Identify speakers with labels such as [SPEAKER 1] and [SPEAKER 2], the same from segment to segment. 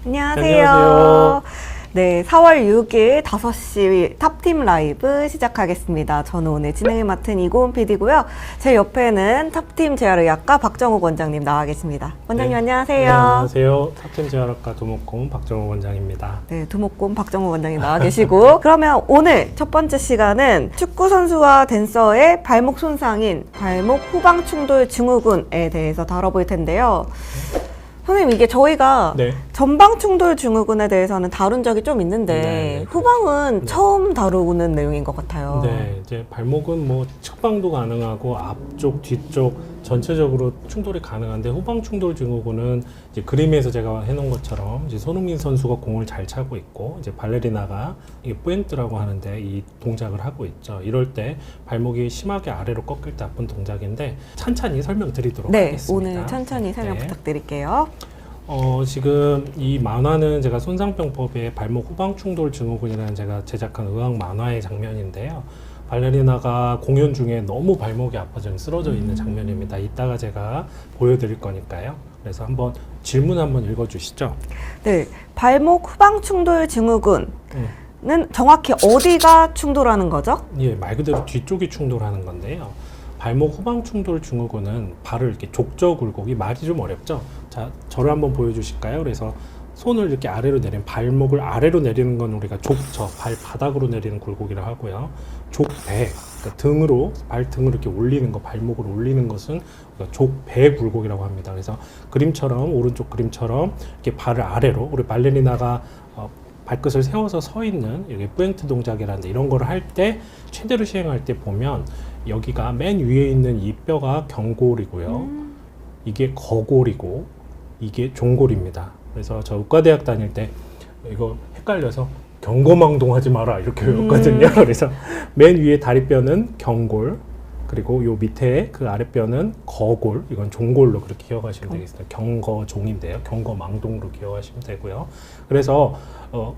[SPEAKER 1] 안녕하세요. 네, 4월 6일 5시 탑팀 라이브 시작하겠습니다. 저는 오늘 진행을 맡은 이고은 PD고요. 제 옆에는 탑팀 재활의학과 박정욱 원장님 나와 계십니다. 원장님 안녕하세요.
[SPEAKER 2] 네, 안녕하세요. 탑팀 재활의학과 두목곰 박정욱 원장입니다.
[SPEAKER 1] 네, 두목곰 박정욱 원장님 나와 계시고 그러면 오늘 첫 번째 시간은 축구 선수와 댄서의 발목 손상인 발목 후방 충돌 증후군에 대해서 다뤄볼 텐데요. 선생님, 이게 저희가 전방 충돌 증후군에 대해서는 다룬 적이 좀 있는데 후방은 처음 다루는 내용인 것 같아요.
[SPEAKER 2] 네, 이제 발목은 뭐 측방도 가능하고 앞쪽, 뒤쪽 전체적으로 충돌이 가능한데 후방 충돌 증후군은 이제 그림에서 제가 해놓은 것처럼 이제 손흥민 선수가 공을 잘 차고 있고 이제 발레리나가 이게 뿌엔트라고 하는데 이 동작을 하고 있죠. 이럴 때 발목이 심하게 아래로 꺾일 때 아픈 동작인데 찬찬히 설명드리도록 하겠습니다.
[SPEAKER 1] 오늘 천천히 설명 부탁드릴게요.
[SPEAKER 2] 지금 이 만화는 제가 손상병법의 발목 후방 충돌 증후군이라는 제가 제작한 의학 만화의 장면인데요. 발레리나가 공연 중에 너무 발목이 아파져 쓰러져 있는 장면입니다. 이따가 제가 보여드릴 거니까요. 그래서 한번 질문 한번 읽어주시죠.
[SPEAKER 1] 네, 발목 후방 충돌 증후군은 정확히 어디가 충돌하는 거죠?
[SPEAKER 2] 예, 말 그대로 뒤쪽이 충돌하는 건데요. 발목 후방 충돌 증후군은 발을 이렇게 족저 굴곡이 말이 좀 어렵죠. 자, 저를 한번 보여주실까요? 그래서 손을 이렇게 아래로 내리는 발목을 아래로 내리는 건 우리가 족저, 발바닥으로 내리는 굴곡이라고 하고요. 족배, 그러니까 등으로 발등을 이렇게 올리는 거, 발목을 올리는 것은 족배 굴곡이라고 합니다. 그래서 그림처럼 오른쪽 그림처럼 이렇게 발을 아래로 우리 발레리나가 발끝을 세워서 서 있는 이렇게 뿌엔트 동작이라는데 이런 거를 할 때 최대로 시행할 때 보면 여기가 맨 위에 있는 이 뼈가 경골이고요. 이게 거골이고 이게 종골입니다. 그래서 저 의과대학 다닐 때 이거 헷갈려서 경거망동하지 마라 이렇게 외웠거든요. 그래서 맨 위에 다리뼈는 경골, 그리고 요 밑에 그 아랫뼈는 거골, 이건 종골로 그렇게 기억하시면 되겠습니다. 경거종인데요. 경거망동으로 기억하시면 되고요. 그래서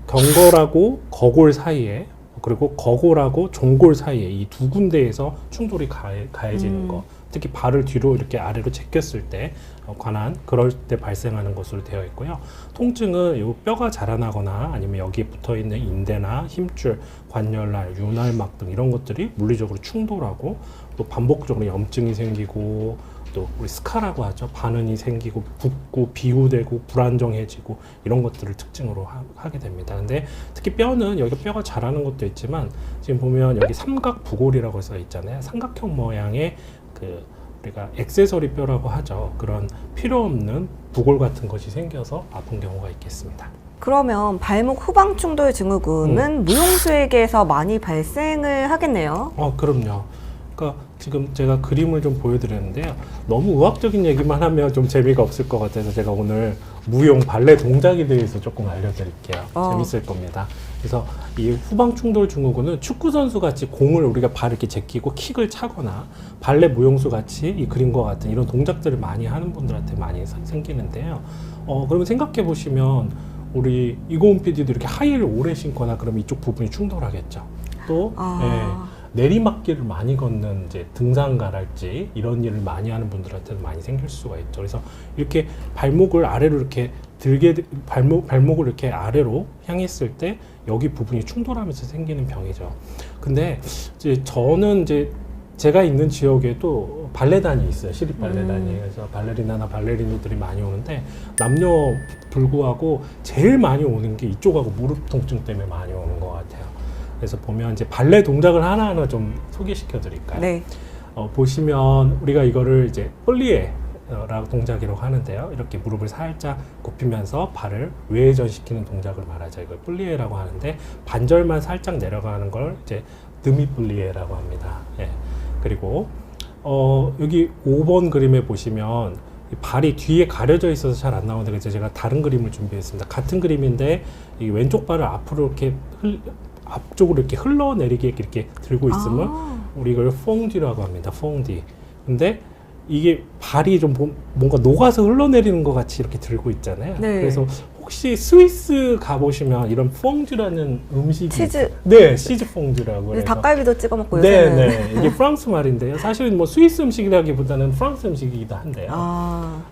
[SPEAKER 2] 경골하고 거골 사이에 그리고 거골하고 종골 사이에 이 두 군데에서 충돌이 가해지는 거, 특히 발을 뒤로 이렇게 아래로 제꼈을 때 관한 그럴 때 발생하는 것으로 되어 있고요. 통증은 이 뼈가 자라나거나 아니면 여기에 붙어 있는 인대나 힘줄, 관열날, 윤활막 등 이런 것들이 물리적으로 충돌하고 또 반복적으로 염증이 생기고 또 우리 스카라고 하죠. 반응이 생기고 붓고 비후되고 불안정해지고 이런 것들을 특징으로 하게 됩니다. 근데 특히 뼈는 여기 뼈가 자라는 것도 있지만 지금 보면 여기 삼각 부골이라고 해서 있잖아요. 삼각형 모양의 우리가 액세서리 뼈라고 하죠. 그런 필요 없는 부골 같은 것이 생겨서 아픈 경우가 있겠습니다.
[SPEAKER 1] 그러면 발목 후방 충돌 증후군은 무용수에게서 많이 발생을 하겠네요.
[SPEAKER 2] 그럼요. 그러니까 지금 제가 그림을 좀 보여드렸는데요. 너무 의학적인 얘기만 하면 좀 재미가 없을 것 같아서 제가 오늘 무용 발레 동작에 대해서 조금 알려드릴게요. 재밌을 겁니다. 그래서 이 후방 충돌 증후군은 축구 선수 같이 공을 우리가 발을 이렇게 제끼고 킥을 차거나 발레 무용수 같이 이 그림과 같은 이런 동작들을 많이 하는 분들한테 많이 생기는데요. 그러면 생각해 보시면 우리 이고은 PD도 이렇게 하이힐을 오래 신거나 그러면 이쪽 부분이 충돌하겠죠. 또 내리막길을 많이 걷는 이제 등산가랄지 이런 일을 많이 하는 분들한테는 많이 생길 수가 있죠. 그래서 이렇게 발목을 아래로 이렇게 발목을 이렇게 아래로 향했을 때 여기 부분이 충돌하면서 생기는 병이죠. 근데 이제 저는 이제 제가 있는 지역에도 발레단이 있어요. 시립 발레단이. 그래서 발레리나나 발레리노들이 많이 오는데 남녀 불구하고 제일 많이 오는 게 이쪽하고 무릎 통증 때문에 많이 오는 것 같아요. 그래서 보면 이제 발레 동작을 하나하나 좀 소개시켜 드릴까요?
[SPEAKER 1] 네.
[SPEAKER 2] 보시면 우리가 이거를 이제 폴리에라고 동작이라고 하는데요. 이렇게 무릎을 살짝 굽히면서 발을 외회전시키는 동작을 말하죠. 이걸 폴리에라고 하는데 반절만 살짝 내려가는 걸 이제 드미폴리에라고 합니다. 예. 그리고 여기 5번 그림에 보시면 발이 뒤에 가려져 있어서 잘 안 나오는데 그래서 제가 다른 그림을 준비했습니다. 같은 그림인데 이 왼쪽 발을 앞으로 이렇게 앞쪽으로 이렇게 흘러내리게 이렇게 들고 있으면 우리 이걸 퐁디라고 합니다. 퐁디. 근데 이게 발이 좀 뭔가 녹아서 흘러내리는 것 같이 이렇게 들고 있잖아요.
[SPEAKER 1] 네.
[SPEAKER 2] 그래서 혹시 스위스 가보시면 이런 퐁듀라는 음식이
[SPEAKER 1] 치즈.
[SPEAKER 2] 네, 치즈 퐁듀라고
[SPEAKER 1] 이제
[SPEAKER 2] 그래서
[SPEAKER 1] 닭갈비도 찍어 먹고
[SPEAKER 2] 네,
[SPEAKER 1] 요새는.
[SPEAKER 2] 네. 이게 프랑스 말인데요. 사실은 뭐 스위스 음식이라기보다는 프랑스 음식이기도 한데요.
[SPEAKER 1] 아,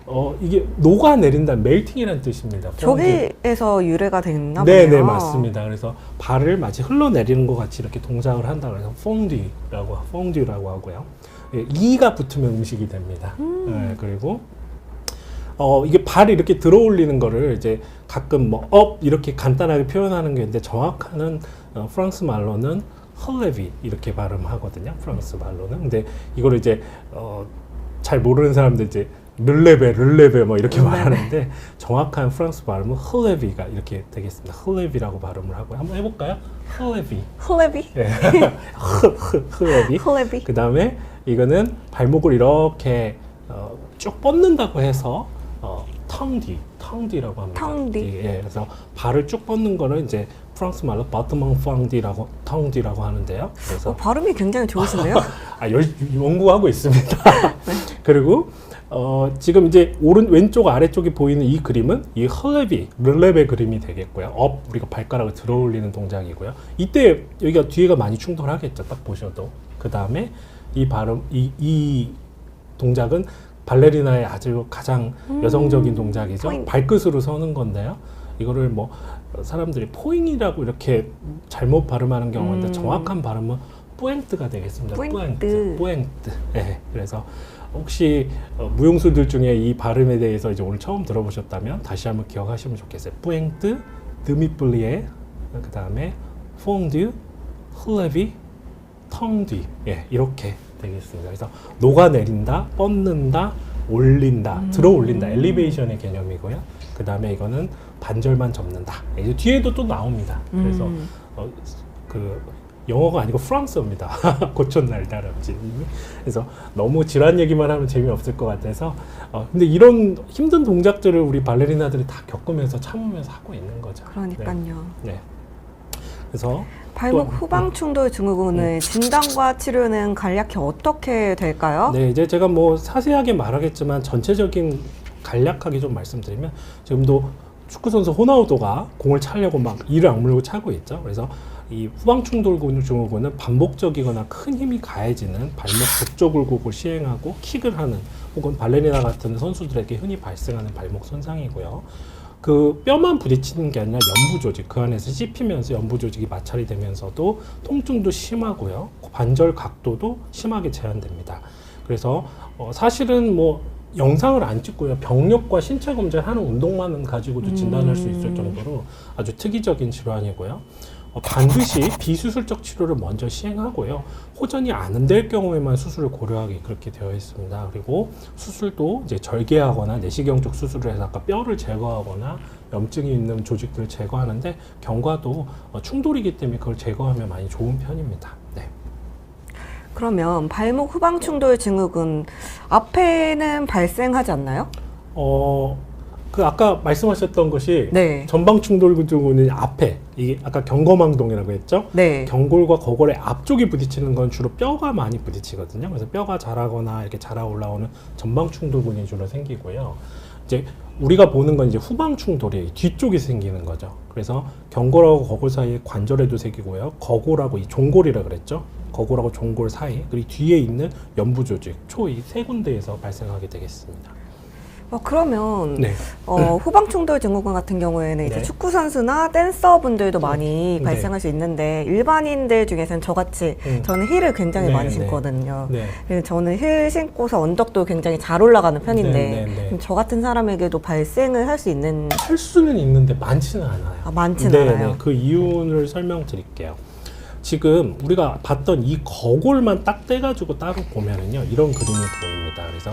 [SPEAKER 2] 이게 녹아내린다, 멜팅이라는 뜻입니다. 퐁듀.
[SPEAKER 1] 저기에서 유래가 됐나
[SPEAKER 2] 네,
[SPEAKER 1] 보네요.
[SPEAKER 2] 네, 맞습니다. 그래서 발을 마치 흘러내리는 것 같이 이렇게 동작을 한다 그래서 퐁듀라고 하고요. 예, 이가 붙으면 음식이 됩니다. 네, 그리고 이게 발이 이렇게 들어올리는 거를 이제 가끔 뭐 업 이렇게 간단하게 표현하는 게 있는데 정확한 프랑스 말로는 헐레비 이렇게 발음하거든요. 프랑스 말로는. 근데 이거를 이제 잘 모르는 사람들 이제 르레베 뭐 이렇게 말하는데 정확한 프랑스 발음은 헐레비가 이렇게 되겠습니다. 헐레비라고 발음을 하고요. 한번 해볼까요? 헐레비.
[SPEAKER 1] 헐레비?
[SPEAKER 2] 예. 헐레비.
[SPEAKER 1] 헐레비?
[SPEAKER 2] 그 다음에 이거는 발목을 이렇게 쭉 뻗는다고 해서 텅디라고 합니다.
[SPEAKER 1] 텅디.
[SPEAKER 2] 예, 그래서 발을 쭉 뻗는 거를 이제 프랑스 말로 바트망 텅디라고 하는데요. 그래서
[SPEAKER 1] 발음이 굉장히 좋으신데요?
[SPEAKER 2] 연구하고 있습니다. 그리고 지금 이제 왼쪽 아래쪽에 보이는 이 그림은 이 르레베 그림이 되겠고요. 우리가 발가락을 들어 올리는 동작이고요. 이때 여기가 뒤에가 많이 충돌하겠죠. 딱 보셔도. 그 다음에 이 동작은 발레리나의 아주 가장 여성적인 동작이죠.
[SPEAKER 1] 포잉.
[SPEAKER 2] 발끝으로 서는 건데요. 이거를 뭐 사람들이 포잉이라고 이렇게 잘못 발음하는 경우가 있는데 정확한 발음은 뿌앵뜨가 되겠습니다.
[SPEAKER 1] 뿌앵뜨.
[SPEAKER 2] 뿌앵뜨. 네, 그래서 혹시 무용수들 중에 이 발음에 대해서 이제 오늘 처음 들어보셨다면 다시 한번 기억하시면 좋겠어요. 뿌앵뜨, 드미플리에, 그 다음에 퐁듀, 헐레비, 텅뒤. 예, 이렇게 되겠습니다. 그래서 녹아내린다, 뻗는다, 올린다, 들어 올린다, 엘리베이션의 개념이고요. 그 다음에 이거는 반절만 접는다. 이제 뒤에도 또 나옵니다. 그래서 그 영어가 아니고 프랑스어입니다. 고촌날 다람쥐. 그래서 너무 지란 얘기만 하면 재미없을 것 같아서 근데 이런 힘든 동작들을 우리 발레리나들이 다 겪으면서 참으면서 하고 있는 거죠.
[SPEAKER 1] 그러니까요.
[SPEAKER 2] 네. 그래서
[SPEAKER 1] 발목
[SPEAKER 2] 또,
[SPEAKER 1] 후방 충돌 증후군의 진단과 치료는 간략히 어떻게 될까요?
[SPEAKER 2] 네, 이제 제가 뭐 자세하게 말하겠지만 전체적인 간략하게 좀 말씀드리면 지금도 축구 선수 호나우도가 공을 차려고 막 이를 악물고 차고 있죠. 그래서 이 후방 충돌 증후군은 반복적이거나 큰 힘이 가해지는 발목 족저 굴곡을 시행하고 킥을 하는 혹은 발레리나 같은 선수들에게 흔히 발생하는 발목 손상이고요. 그 뼈만 부딪히는 게 아니라 연부 조직, 그 안에서 씹히면서 연부 조직이 마찰이 되면서도 통증도 심하고요. 관절 각도도 심하게 제한됩니다. 그래서 사실은 뭐 영상을 안 찍고요. 병력과 신체 검사를 하는 운동만은 가지고도 진단할 수 있을 정도로 아주 특이적인 질환이고요. 반드시 비수술적 치료를 먼저 시행하고요. 호전이 안 될 경우에만 수술을 고려하게 그렇게 되어 있습니다. 그리고 수술도 이제 절개하거나 내시경 쪽 수술을 해서 아까 뼈를 제거하거나 염증이 있는 조직들을 제거하는데 경과도 충돌이기 때문에 그걸 제거하면 많이 좋은 편입니다. 네.
[SPEAKER 1] 그러면 발목 후방 충돌 증후군 앞에는 발생하지 않나요?
[SPEAKER 2] 그 아까 말씀하셨던 것이
[SPEAKER 1] 네.
[SPEAKER 2] 전방 충돌 증후군은 앞에 이게 아까 경거망동이라고 했죠?
[SPEAKER 1] 네.
[SPEAKER 2] 경골과 거골의 앞쪽이 부딪히는 건 주로 뼈가 많이 부딪히거든요. 그래서 뼈가 자라거나 이렇게 자라 올라오는 전방 충돌군이 주로 생기고요. 이제 우리가 보는 건 이제 후방 충돌이 뒤쪽이 생기는 거죠. 그래서 경골하고 거골 사이에 관절에도 생기고요. 거골하고 이 종골이라 그랬죠. 거골하고 종골 사이 그리고 뒤에 있는 연부 조직, 이 세 군데에서 발생하게 되겠습니다.
[SPEAKER 1] 그러면
[SPEAKER 2] 네.
[SPEAKER 1] 후방 충돌 증후군 같은 경우에는 이제
[SPEAKER 2] 네.
[SPEAKER 1] 축구 선수나 댄서 분들도 많이
[SPEAKER 2] 네.
[SPEAKER 1] 발생할 수 있는데 일반인들 중에서는 저같이 저는 힐을 굉장히
[SPEAKER 2] 네,
[SPEAKER 1] 많이
[SPEAKER 2] 네.
[SPEAKER 1] 신거든요.
[SPEAKER 2] 네.
[SPEAKER 1] 그래서 저는 힐 신고서 언덕도 굉장히 잘 올라가는 편인데
[SPEAKER 2] 네, 네, 네.
[SPEAKER 1] 그럼 저 같은 사람에게도 발생을 할 수 있는
[SPEAKER 2] 할 수는 있는데 많지는 않아요.
[SPEAKER 1] 많지는 않아요.
[SPEAKER 2] 그 이유를 설명드릴게요. 지금 우리가 봤던 이 거골만 딱 떼가지고 따로 보면은요, 이런 그림이 보입니다. 그래서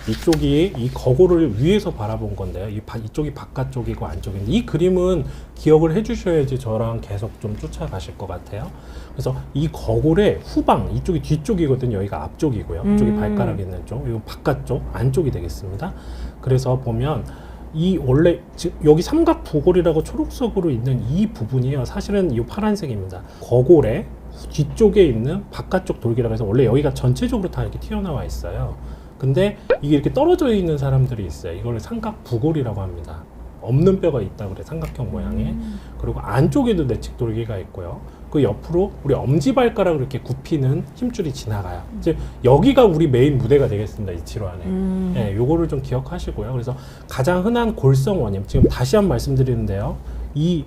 [SPEAKER 2] 이쪽이 이 거골을 위에서 바라본 건데요. 이쪽이 바깥쪽이고 안쪽인데 이 그림은 기억을 해주셔야지 저랑 계속 좀 쫓아가실 것 같아요. 그래서 이 거골의 후방, 이쪽이 뒤쪽이거든요. 여기가 앞쪽이고요. 이쪽이 발가락 있는 쪽, 이거 바깥쪽, 안쪽이 되겠습니다. 그래서 보면 이 원래 여기 삼각 부골이라고 초록색으로 있는 이 부분이요, 사실은 이 파란색입니다. 거골의 뒤쪽에 있는 바깥쪽 돌기라고 해서 원래 여기가 전체적으로 다 이렇게 튀어나와 있어요. 근데 이게 이렇게 떨어져 있는 사람들이 있어요. 이걸 삼각 부골이라고 합니다. 없는 뼈가 있다 그래, 삼각형 모양의. 그리고 안쪽에도 내측돌기가 있고요. 그 옆으로 우리 엄지발가락을 이렇게 굽히는 힘줄이 지나가요. 이제 여기가 우리 메인 무대가 되겠습니다, 이 질환에. 네, 요거를 좀 기억하시고요. 그래서 가장 흔한 골성 원인, 지금 다시 한번 말씀드리는데요. 이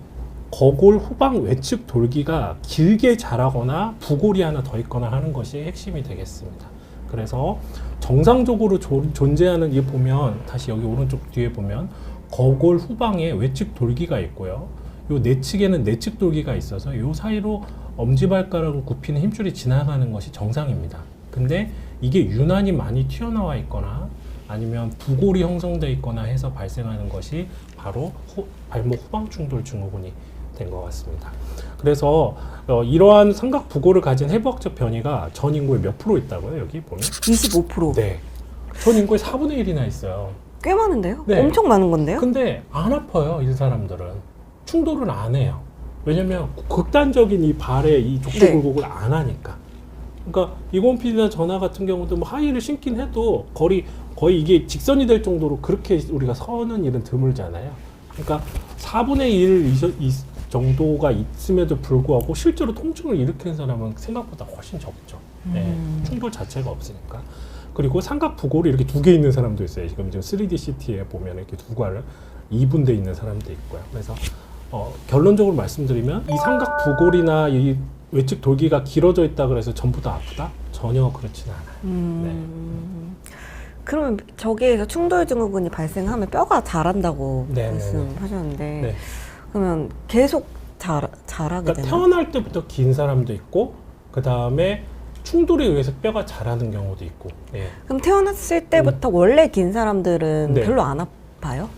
[SPEAKER 2] 거골 후방 외측 돌기가 길게 자라거나 부골이 하나 더 있거나 하는 것이 핵심이 되겠습니다. 그래서 정상적으로 존재하는, 이 보면 다시 여기 오른쪽 뒤에 보면 거골 후방에 외측 돌기가 있고요. 요 내측에는 내측 돌기가 있어서 요 사이로 엄지발가락을 굽히는 힘줄이 지나가는 것이 정상입니다. 근데 이게 유난히 많이 튀어나와 있거나 아니면 부골이 형성되어 있거나 해서 발생하는 것이 바로 발목 후방충돌 증후군이 된 것 같습니다. 그래서 이러한 삼각 부골을 가진 해부학적 변이가 전 인구의 몇 프로 있다고요? 여기 보면
[SPEAKER 1] 25%.
[SPEAKER 2] 네, 전 인구의 4분의 1이나 있어요.
[SPEAKER 1] 꽤 많은데요?
[SPEAKER 2] 네.
[SPEAKER 1] 엄청 많은 건데요?
[SPEAKER 2] 근데 안 아파요, 이 사람들은. 충돌은 안 해요. 왜냐면 극단적인 이 발의 이 족저굴곡을 안 하니까. 그러니까 이건 PD나 전화 같은 경우도 뭐 하이힐을 신긴 해도 거의 이게 직선이 될 정도로 그렇게 우리가 서는 일은 드물잖아요. 그러니까 4분의 1 정도가 있음에도 불구하고 실제로 통증을 일으키는 사람은 생각보다 훨씬 적죠. 네, 충돌 자체가 없으니까. 그리고 삼각 부골이 이렇게 두 개 있는 사람도 있어요. 지금 3D CT에 보면 이렇게 두 개를 이분돼 있는 사람도 있고요. 그래서 결론적으로 말씀드리면 이 삼각 부골이나 이 외측 돌기가 길어져 있다 그래서 전부 다 아프다? 전혀 그렇지는 않아요. 네.
[SPEAKER 1] 그러면 저기에서 충돌 증후군이 발생하면 뼈가 자란다고
[SPEAKER 2] 네네네.
[SPEAKER 1] 말씀하셨는데
[SPEAKER 2] 네.
[SPEAKER 1] 그러면 계속 자라게
[SPEAKER 2] 그러니까
[SPEAKER 1] 되나요?
[SPEAKER 2] 태어날 때부터 긴 사람도 있고 그 다음에 충돌에 의해서 뼈가 자라는 경우도 있고. 예.
[SPEAKER 1] 그럼 태어났을 때부터 원래 긴 사람들은
[SPEAKER 2] 네.
[SPEAKER 1] 별로 안 아파요?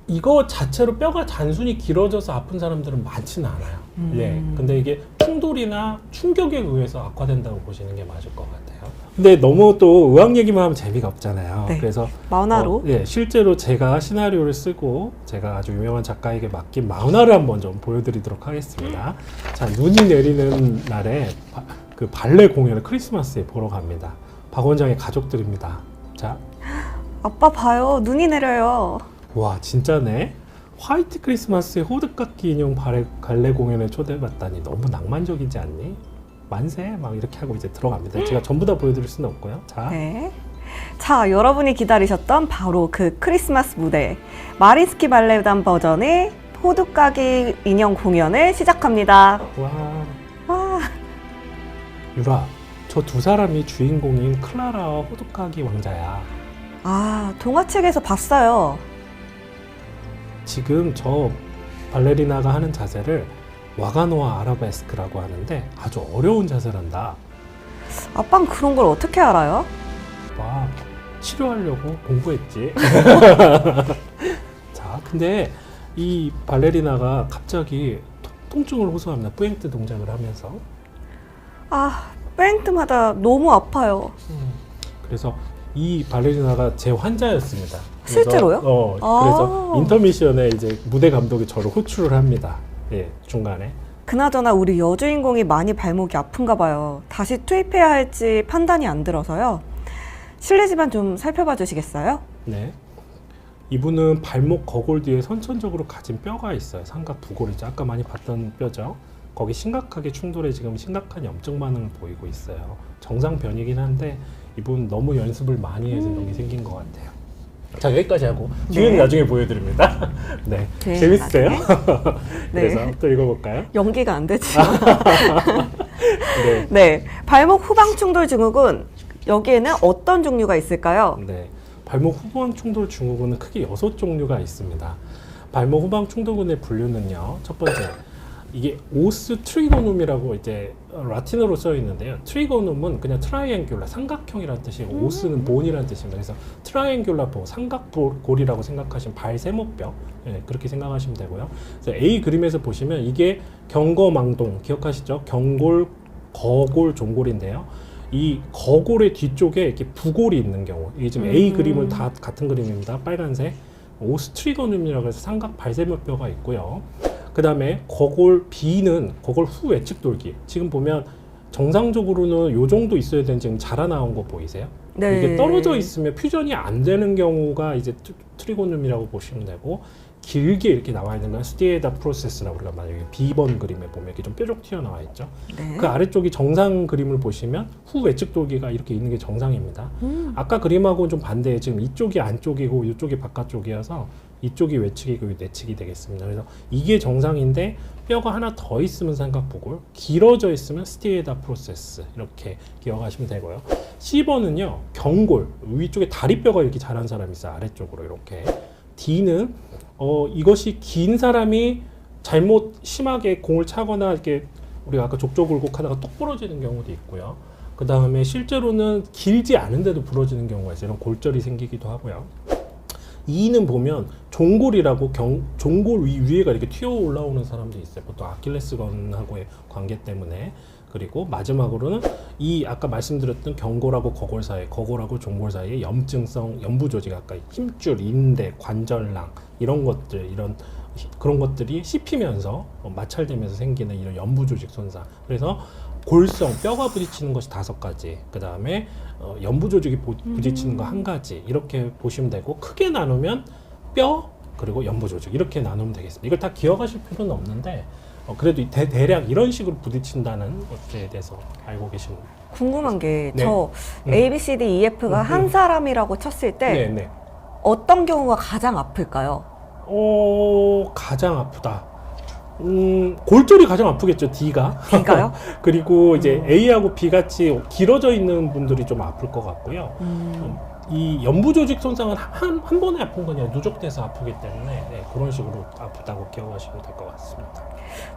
[SPEAKER 2] 이거 자체로 뼈가 단순히 길어져서 아픈 사람들은 많지는 않아요. 예. 근데 이게 충돌이나 충격에 의해서 악화된다고 보시는 게 맞을 것 같아요. 근데 너무 또 의학 얘기만 하면 재미가 없잖아요.
[SPEAKER 1] 네.
[SPEAKER 2] 그래서
[SPEAKER 1] 마우나로?
[SPEAKER 2] 예, 실제로 제가 시나리오를 쓰고 제가 아주 유명한 작가에게 맡긴 마우나를 한번 좀 보여드리도록 하겠습니다. 자, 눈이 내리는 날에 그 발레 공연을 크리스마스에 보러 갑니다. 박 원장의 가족들입니다. 자,
[SPEAKER 1] 아빠 봐요. 눈이 내려요.
[SPEAKER 2] 와 진짜네. 화이트 크리스마스에 호두깎이 인형 발레 공연에 초대받다니 너무 낭만적이지 않니? 만세 막 이렇게 하고 이제 들어갑니다. 제가 전부 다 보여드릴 수는 없고요. 자,
[SPEAKER 1] 네. 자, 여러분이 기다리셨던 바로 그 크리스마스 무대 마린스키 발레단 버전의 호두까기 인형 공연을 시작합니다. 와.
[SPEAKER 2] 유라, 저 두 사람이 주인공인 클라라와 호두까기 왕자야.
[SPEAKER 1] 아, 동화책에서 봤어요.
[SPEAKER 2] 지금 저 발레리나가 하는 자세를 와가노아 아라베스크라고 하는데 아주 어려운 자세란다.
[SPEAKER 1] 아빠는 그런 걸 어떻게 알아요?
[SPEAKER 2] 와, 치료하려고 공부했지. 자, 근데 이 발레리나가 갑자기 통증을 호소합니다. 뿌앵뜨 동작을 하면서.
[SPEAKER 1] 아, 뺑트마다 너무 아파요.
[SPEAKER 2] 그래서 이 발레리나가 제 환자였습니다.
[SPEAKER 1] 실제로요?
[SPEAKER 2] 그래서 인터미션에 이제 무대 감독이 저를 호출을 합니다. 예, 중간에.
[SPEAKER 1] 그나저나 우리 여주인공이 많이 발목이 아픈가 봐요. 다시 투입해야 할지 판단이 안 들어서요. 실례지만 좀 살펴봐 주시겠어요?
[SPEAKER 2] 네. 이분은 발목 거골 뒤에 선천적으로 가진 뼈가 있어요. 삼각 부골이죠. 아까 많이 봤던 뼈죠. 거기 심각하게 충돌해 지금 심각한 염증 반응을 보이고 있어요. 정상 변이긴 한데 이분 너무 연습을 많이 해서 여기 생긴 것 같아요. 자, 여기까지 하고 뒤에는 나중에 보여드립니다. 네,
[SPEAKER 1] 네,
[SPEAKER 2] 재밌으세요?
[SPEAKER 1] 네.
[SPEAKER 2] 그래서 또 읽어볼까요?
[SPEAKER 1] 연기가 안 되지.
[SPEAKER 2] 네.
[SPEAKER 1] 네, 발목 후방 충돌 증후군 여기에는 어떤 종류가 있을까요?
[SPEAKER 2] 네, 발목 후방 충돌 증후군은 크게 6종류가 있습니다. 발목 후방 충돌군의 분류는요. 첫 번째, 이게 오스 트리고눔이라고 이제 라틴어로 써 있는데요. 트리고눔은 그냥 트라이앵귤라, 삼각형이라는 뜻이고 오스는 본이라는 뜻입니다. 그래서 트라이앵귤라 본, 삼각골이라고 생각하시면 발세모뼈, 예, 그렇게 생각하시면 되고요. 그래서 A 그림에서 보시면 이게 경거망동 기억하시죠? 경골, 거골, 종골인데요. 이 거골의 뒤쪽에 이렇게 부골이 있는 경우, 이게 지금 A 그림은 다 같은 그림입니다. 빨간색. 오스 트리고눔이라고 해서 삼각 발세모뼈가 있고요. 그 다음에 거골 B는 거골 후 외측 돌기. 지금 보면 정상적으로는 요 정도 있어야 되는 지금 자라나온 거 보이세요?
[SPEAKER 1] 네.
[SPEAKER 2] 이게 떨어져 있으면 퓨전이 안 되는 경우가 이제 트리고눔이라고 보시면 되고, 길게 이렇게 나와 있는 건 스티에다 프로세스라고 우리가 만약에 B번 그림에 보면 이렇게 좀 뾰족 튀어나와 있죠.
[SPEAKER 1] 네.
[SPEAKER 2] 그 아래쪽이 정상 그림을 보시면 후 외측 돌기가 이렇게 있는 게 정상입니다. 아까 그림하고는 좀 반대에 지금 이쪽이 안쪽이고 이쪽이 바깥쪽이어서 이쪽이 외측이고 내측이 되겠습니다. 그래서 이게 정상인데 뼈가 하나 더 있으면 삼각부골, 길어져 있으면 스티에다 프로세스 이렇게 기억하시면 되고요. C번은요 경골, 위쪽에 다리뼈가 이렇게 자란 사람이 있어요. 아래쪽으로 이렇게. D는 이것이 긴 사람이 잘못 심하게 공을 차거나 이렇게 우리가 아까 족저굴곡 하다가 똑 부러지는 경우도 있고요. 그 다음에 실제로는 길지 않은데도 부러지는 경우가 있어요. 이런 골절이 생기기도 하고요. E는 보면 종골이라고 종골 위에가 이렇게 튀어 올라오는 사람도 있어요. 보통 아킬레스건하고의 관계 때문에. 그리고 마지막으로는 이 아까 말씀드렸던 경골하고 거골 사이, 거골하고 종골 사이에 염증성 연부 조직, 아까 힘줄, 인대, 관절낭 이런 것들, 그런 것들이 씹히면서 마찰되면서 생기는 이런 연부 조직 손상. 그래서 골성, 뼈가 부딪히는 것이 5가지, 그 다음에 연부 조직이 부딪히는 거 1가지, 이렇게 보시면 되고, 크게 나누면 뼈 그리고 연부 조직 이렇게 나누면 되겠습니다. 이걸 다 기억하실 필요는 없는데 그래도 대략 이런 식으로 부딪힌다는 것에 대해서 알고 계시는.
[SPEAKER 1] 궁금한 게
[SPEAKER 2] 네.
[SPEAKER 1] 저 A, B, C, D, E, F가 한 사람이라고 쳤을 때
[SPEAKER 2] 네.
[SPEAKER 1] 어떤 경우가 가장 아플까요?
[SPEAKER 2] 가장 아프다. 골절이 가장 아프겠죠, D가.
[SPEAKER 1] D가요?
[SPEAKER 2] 그리고 이제 A하고 B 같이 길어져 있는 분들이 좀 아플 것 같고요. 이 연부 조직 손상은 한 번에 아픈 거냐 누적돼서 아프기 때문에 그런 식으로 아프다고 기억하시면 될 것 같습니다.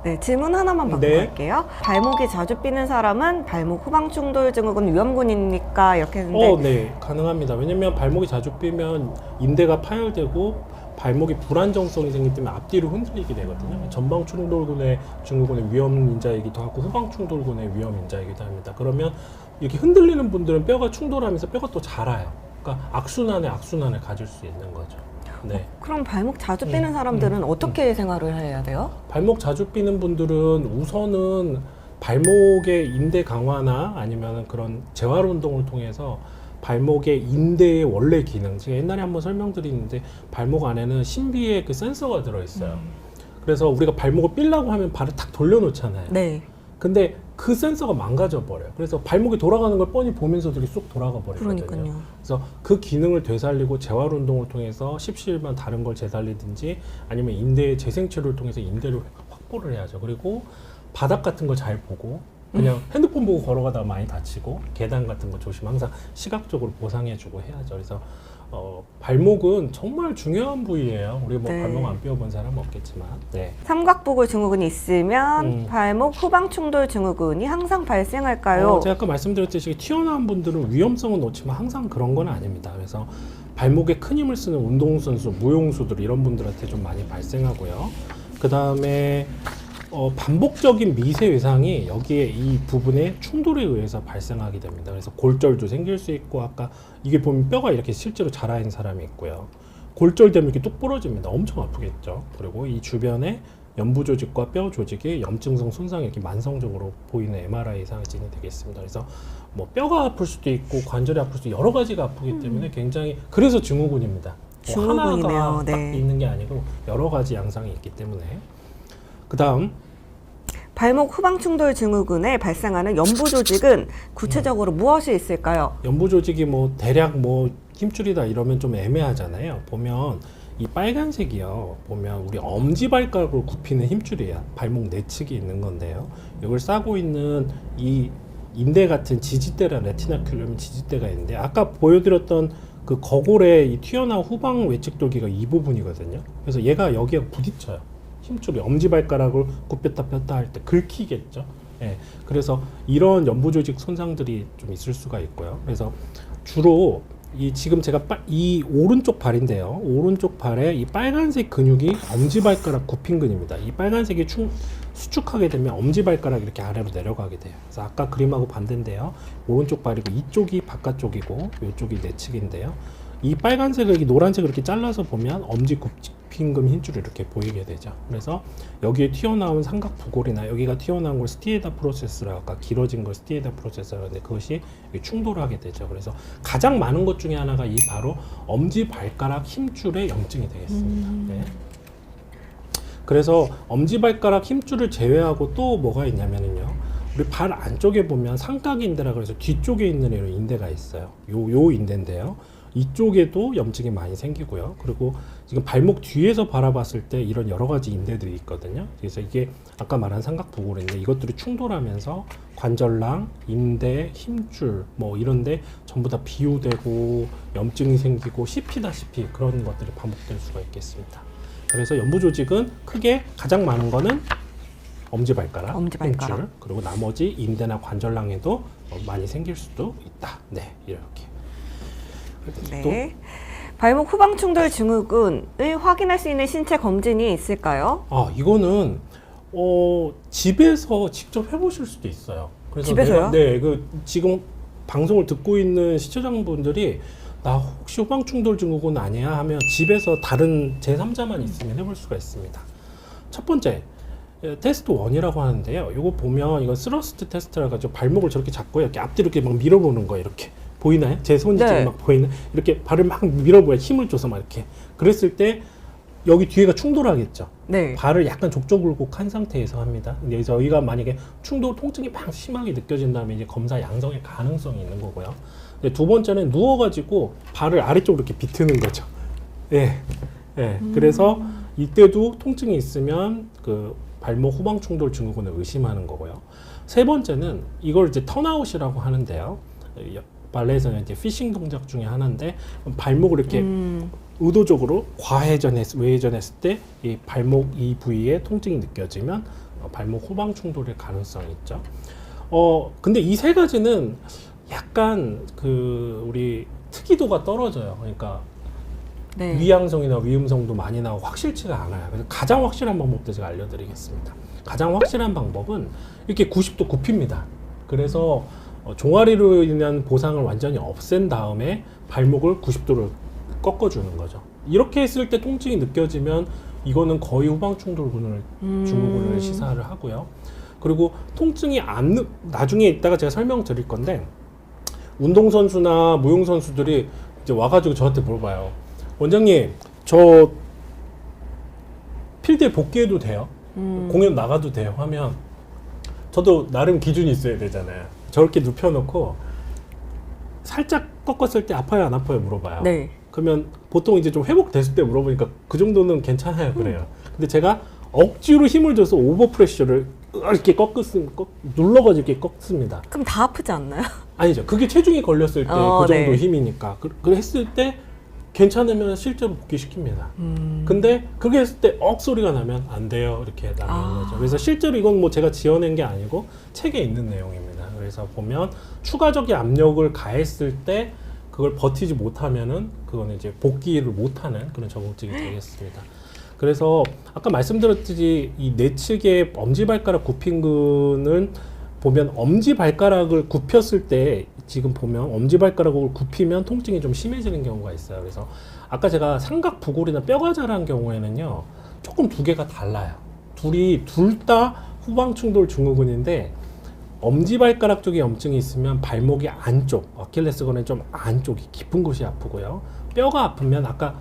[SPEAKER 1] 네, 질문 하나만 받고
[SPEAKER 2] 네.
[SPEAKER 1] 갈게요. 발목이 자주 삐는 사람은 발목 후방 충돌 증후군 위험군입니까? 이렇게 했는데
[SPEAKER 2] 네, 가능합니다. 왜냐면 발목이 자주 삐면 인대가 파열되고 발목이 불안정성이 생기기 때문에 앞뒤로 흔들리게 되거든요. 전방 충돌군의 증후군의 위험 인자이기도 하고 후방 충돌군의 위험 인자이기도 합니다. 그러면 이렇게 흔들리는 분들은 뼈가 충돌하면서 뼈가 또 자라요. 그러니까 악순환을 가질 수 있는 거죠. 네.
[SPEAKER 1] 그럼 발목 자주 삐는 사람들은 어떻게 생활을 해야 돼요?
[SPEAKER 2] 발목 자주 삐는 분들은 우선은 발목의 인대 강화나 아니면 그런 재활 운동을 통해서 발목의 인대의 원래 기능, 제가 옛날에 한번 설명드리는데 발목 안에는 신비의 그 센서가 들어있어요. 그래서 우리가 발목을 삐려고 하면 발을 탁 돌려놓잖아요.
[SPEAKER 1] 네.
[SPEAKER 2] 근데 그 센서가 망가져 버려요. 그래서 발목이 돌아가는 걸 뻔히 보면서도 이렇게 쏙 돌아가 버리거든요.
[SPEAKER 1] 그러니까요.
[SPEAKER 2] 그래서 그 기능을 되살리고 재활 운동을 통해서 십시일반 다른 걸 되살리든지 아니면 인대의 재생치료를 통해서 인대를 확보를 해야죠. 그리고 바닥 같은 걸 잘 보고 그냥 핸드폰 보고 걸어가다가 많이 다치고 계단 같은 거 조심, 항상 시각적으로 보상해주고 해야죠. 그래서 발목은 정말 중요한 부위예요. 우리 뭐
[SPEAKER 1] 네.
[SPEAKER 2] 발목 안 뼈본 사람은 없겠지만. 네.
[SPEAKER 1] 삼각부골 증후군이 있으면 발목 후방 충돌 증후군이 항상 발생할까요?
[SPEAKER 2] 제가 아까 말씀드렸듯이 튀어나온 분들은 위험성은 높지만 항상 그런 건 아닙니다. 그래서 발목에 큰 힘을 쓰는 운동선수, 무용수들 이런 분들한테 좀 많이 발생하고요. 그 다음에 반복적인 미세 외상이 여기에 이 부분에 충돌에 의해서 발생하게 됩니다. 그래서 골절도 생길 수 있고, 아까 이게 보면 뼈가 이렇게 실제로 자라있는 사람이 있고요. 골절되면 이렇게 뚝 부러집니다. 엄청 아프겠죠. 그리고 이 주변에 연부 조직과 뼈 조직의 염증성 손상이 이렇게 만성적으로 보이는 MRI 사진이 되겠습니다. 그래서 뭐 뼈가 아플 수도 있고 관절이 아플 수도 있고 여러 가지가 아프기 때문에 굉장히, 그래서 증후군입니다.
[SPEAKER 1] 증후군이네요.
[SPEAKER 2] 하나가 딱
[SPEAKER 1] 네.
[SPEAKER 2] 있는 게 아니고 여러 가지 양상이 있기 때문에. 그 다음
[SPEAKER 1] 발목 후방 충돌 증후군에 발생하는 연부 조직은 구체적으로 무엇이 있을까요?
[SPEAKER 2] 연부 조직이 뭐 대략 뭐 힘줄이다 이러면 좀 애매하잖아요. 보면 이 빨간색이요. 보면 우리 엄지발가락으로 굽히는 힘줄이야. 발목 내측이 있는 건데요. 이걸 싸고 있는 이 인대 같은 지지대라 레티나큘럼 지지대가 있는데, 아까 보여드렸던 그 거골의 이 튀어나온 후방 외측 돌기가 이 부분이거든요. 그래서 얘가 여기에 부딪혀요. 힘줄이 엄지발가락을 굽혔다 폈다 할 때 긁히겠죠. 예. 그래서 이런 연부 조직 손상들이 좀 있을 수가 있고요. 그래서 주로 지금 제가 이 오른쪽 발인데요. 오른쪽 발에 이 빨간색 근육이 엄지발가락 굽힌 근입니다. 이 빨간색이 수축하게 되면 엄지발가락이 이렇게 아래로 내려가게 돼요. 그래서 아까 그림하고 반대인데요. 오른쪽 발이고 이쪽이 바깥쪽이고 이쪽이 내측인데요. 이 빨간색을 이렇게 노란색을 이렇게 잘라서 보면 엄지 굽힌금 힘줄이 이렇게 보이게 되죠. 그래서 여기에 튀어나온 삼각부골이나 여기가 튀어나온 걸 스티에다 프로세스라고, 아까 길어진 걸 스티에다 프로세스라고 하는데 그것이 충돌하게 되죠. 그래서 가장 많은 것 중에 하나가 이 바로 엄지발가락 힘줄의 염증이 되겠습니다. 네. 그래서 엄지발가락 힘줄을 제외하고 또 뭐가 있냐면요. 우리 발 안쪽에 보면 삼각인대라 그래서 뒤쪽에 있는 이런 인대가 있어요. 요 인대인데요. 이쪽에도 염증이 많이 생기고요. 그리고 지금 발목 뒤에서 바라봤을 때 이런 여러 가지 인대들이 있거든요. 그래서 이게 아까 말한 삼각부골인데 이것들이 충돌하면서 관절랑, 인대, 힘줄 뭐 이런데 전부 다 비호되고 염증이 생기고 씹히다시피 그런 것들이 반복될 수가 있겠습니다. 그래서 연부 조직은 크게 가장 많은 거는 엄지발가락, 힘줄, 그리고 나머지 인대나 관절랑에도 많이 생길 수도 있다. 네, 이렇게.
[SPEAKER 1] 네. 발목 후방 충돌 증후군을 확인할 수 있는 신체 검진이 있을까요?
[SPEAKER 2] 이거는 집에서 직접 해보실 수도 있어요. 그래서
[SPEAKER 1] 집에서요?
[SPEAKER 2] 지금 방송을 듣고 있는 시청자분들이 나 혹시 후방 충돌 증후군 아니야 하면 집에서 다른 제3자만 있으면 해볼 수가 있습니다. 첫 번째 테스트 1이라고 하는데요. 이거 보면 이건 스러스트 테스트라 가지고 발목을 저렇게 잡고 이렇게 앞뒤로 이렇게 막 밀어보는 거예요. 이렇게 보이나요? 제 손이
[SPEAKER 1] 네.
[SPEAKER 2] 지금 막 보이나? 이렇게 발을 막 밀어보여 힘을 줘서 막 이렇게. 그랬을 때 여기 뒤에가 충돌하겠죠.
[SPEAKER 1] 네.
[SPEAKER 2] 발을 약간 족저굴곡한 상태에서 합니다. 근데 저희가 만약에 충돌 통증이 막 심하게 느껴진다면 이제 검사 양성의 가능성이 있는 거고요. 근데 두 번째는 누워가지고 발을 아래쪽으로 이렇게 비트는 거죠. 예. 예. 그래서 이때도 통증이 있으면 그 발목 후방 충돌 증후군을 의심하는 거고요. 세 번째는 이걸 이제 턴아웃이라고 하는데요. 발레에서는 이제 피싱 동작 중에 하나인데 발목을 이렇게 의도적으로 과회전했을, 외회전했을 때 이 발목 이 부위에 통증이 느껴지면 발목 후방 충돌일 가능성이 있죠. 근데 이 세 가지는 약간 그 우리 특이도가 떨어져요. 그러니까
[SPEAKER 1] 네.
[SPEAKER 2] 위양성이나 위음성도 많이 나오고 확실치가 않아요. 그래서 가장 확실한 방법도 제가 알려드리겠습니다. 가장 확실한 방법은 이렇게 90도 굽힙니다. 그래서 종아리로 인한 보상을 완전히 없앤 다음에 발목을 90도로 꺾어주는 거죠. 이렇게 했을 때 통증이 느껴지면 이거는 거의 후방 충돌 증후군을 시사를 하고요. 그리고 통증이 나중에 이따가 제가 설명드릴 건데 운동선수나 무용선수들이 이제 와가지고 저한테 물어봐요. 원장님, 저 필드에 복귀해도 돼요? 공연 나가도 돼요? 하면 저도 나름 기준이 있어야 되잖아요. 저렇게 눕혀놓고 살짝 꺾었을 때 아파요, 안 아파요? 물어봐요.
[SPEAKER 1] 네.
[SPEAKER 2] 그러면 보통 이제 좀 회복됐을 때 물어보니까 그 정도는 괜찮아요, 그래요. 근데 제가 억지로 힘을 줘서 오버 프레셔를 이렇게 눌러가지고 이렇게 꺾습니다.
[SPEAKER 1] 그럼 다 아프지 않나요?
[SPEAKER 2] 아니죠. 그게 체중이 걸렸을 때 그 정도
[SPEAKER 1] 네.
[SPEAKER 2] 힘이니까. 그 했을 때 괜찮으면 실제로 복귀시킵니다. 근데 그렇게 했을 때 소리가 나면 안 돼요. 이렇게 나가는 거죠. 그래서 실제로 이건 뭐 제가 지어낸 게 아니고 책에 있는 내용입니다. 그래서 보면 추가적인 압력을 가했을 때 그걸 버티지 못하면은 그거는 이제 복귀를 못하는 그런 적응증이 되겠습니다. 그래서 아까 말씀드렸듯이 이 내측의 엄지발가락 굽힌근은 보면 엄지발가락을 굽혔을 때 지금 보면 엄지발가락을 굽히면 통증이 좀 심해지는 경우가 있어요. 그래서 아까 제가 삼각부골이나 뼈가 자란 경우에는요 조금 두 개가 달라요. 둘 다 후방충돌 증후군인데 엄지발가락 쪽에 염증이 있으면 발목이 안쪽, 아킬레스건의 좀 안쪽이 깊은 곳이 아프고요. 뼈가 아프면 아까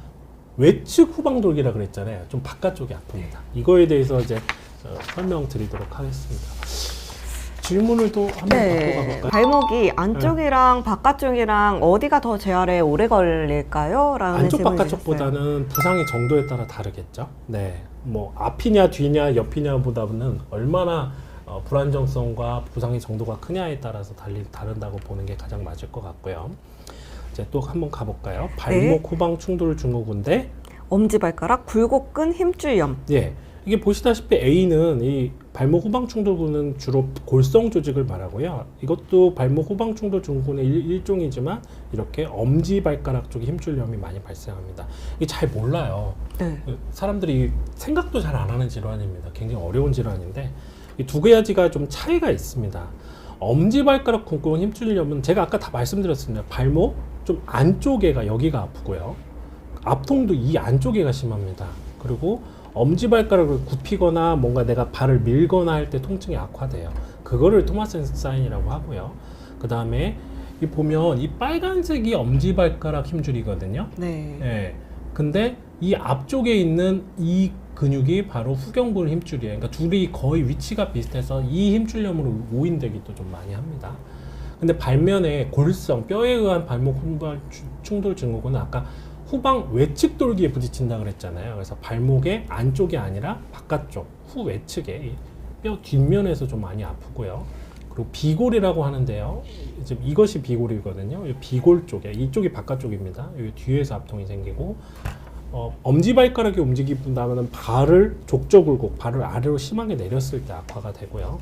[SPEAKER 2] 외측 후방돌기라 그랬잖아요. 좀 바깥쪽이 아픕니다. 이거에 대해서 이제 설명드리도록 하겠습니다. 질문을 또 한번
[SPEAKER 1] 네.
[SPEAKER 2] 바꿔가 볼까요?
[SPEAKER 1] 발목이 안쪽이랑 바깥쪽이랑 어디가 더 재활에 오래 걸릴까요? 라는
[SPEAKER 2] 안쪽
[SPEAKER 1] 질문이 주셨어요.
[SPEAKER 2] 바깥쪽보다는 부상의 정도에 따라 다르겠죠. 네, 뭐 앞이냐 뒤냐 옆이냐보다는 얼마나 불안정성과 부상의 정도가 크냐에 따라서 다른다고 보는 게 가장 맞을 것 같고요. 이제 또 한번 가볼까요? 발목 후방 충돌 증후군인데
[SPEAKER 1] 엄지발가락 굴곡근 힘줄염.
[SPEAKER 2] 예, 이게 보시다시피 A는 이 발목 후방 충돌근은 주로 골성 조직을 말하고요. 이것도 발목 후방 충돌 증후군의 일종이지만 이렇게 엄지발가락 쪽에 힘줄염이 많이 발생합니다. 이게 잘 몰라요.
[SPEAKER 1] 네.
[SPEAKER 2] 사람들이 생각도 잘 안 하는 질환입니다. 굉장히 어려운 질환인데 이 두 가지가 좀 차이가 있습니다. 엄지발가락 굴곡근 힘줄염은 제가 아까 다 말씀드렸습니다. 발목 좀 안쪽에가 여기가 아프고요. 앞통도 이 안쪽에가 심합니다. 그리고 엄지발가락을 굽히거나 뭔가 내가 발을 밀거나 할 때 통증이 악화돼요. 그거를 토마센 사인이라고 하고요. 그 다음에 이 보면 이 빨간색이 엄지발가락 힘줄이거든요.
[SPEAKER 1] 네.
[SPEAKER 2] 예. 근데 이 앞쪽에 있는 이 근육이 바로 후경근 힘줄이에요. 그러니까 둘이 거의 위치가 비슷해서 이 힘줄염으로 오인되기도 좀 많이 합니다. 근데 발면에 골성, 뼈에 의한 발목 후방 충돌 증후군은 아까 후방 외측 돌기에 부딪힌다 그랬잖아요. 그래서 발목의 안쪽이 아니라 바깥쪽, 후 외측에 뼈 뒷면에서 좀 많이 아프고요. 그리고 비골이라고 하는데요. 이제 이것이 비골이거든요. 이 비골 쪽에, 이쪽이 바깥쪽입니다. 여기 뒤에서 압통이 생기고, 엄지발가락이 움직인다면 발을 족저굴곡, 발을 아래로 심하게 내렸을 때 악화가 되고요.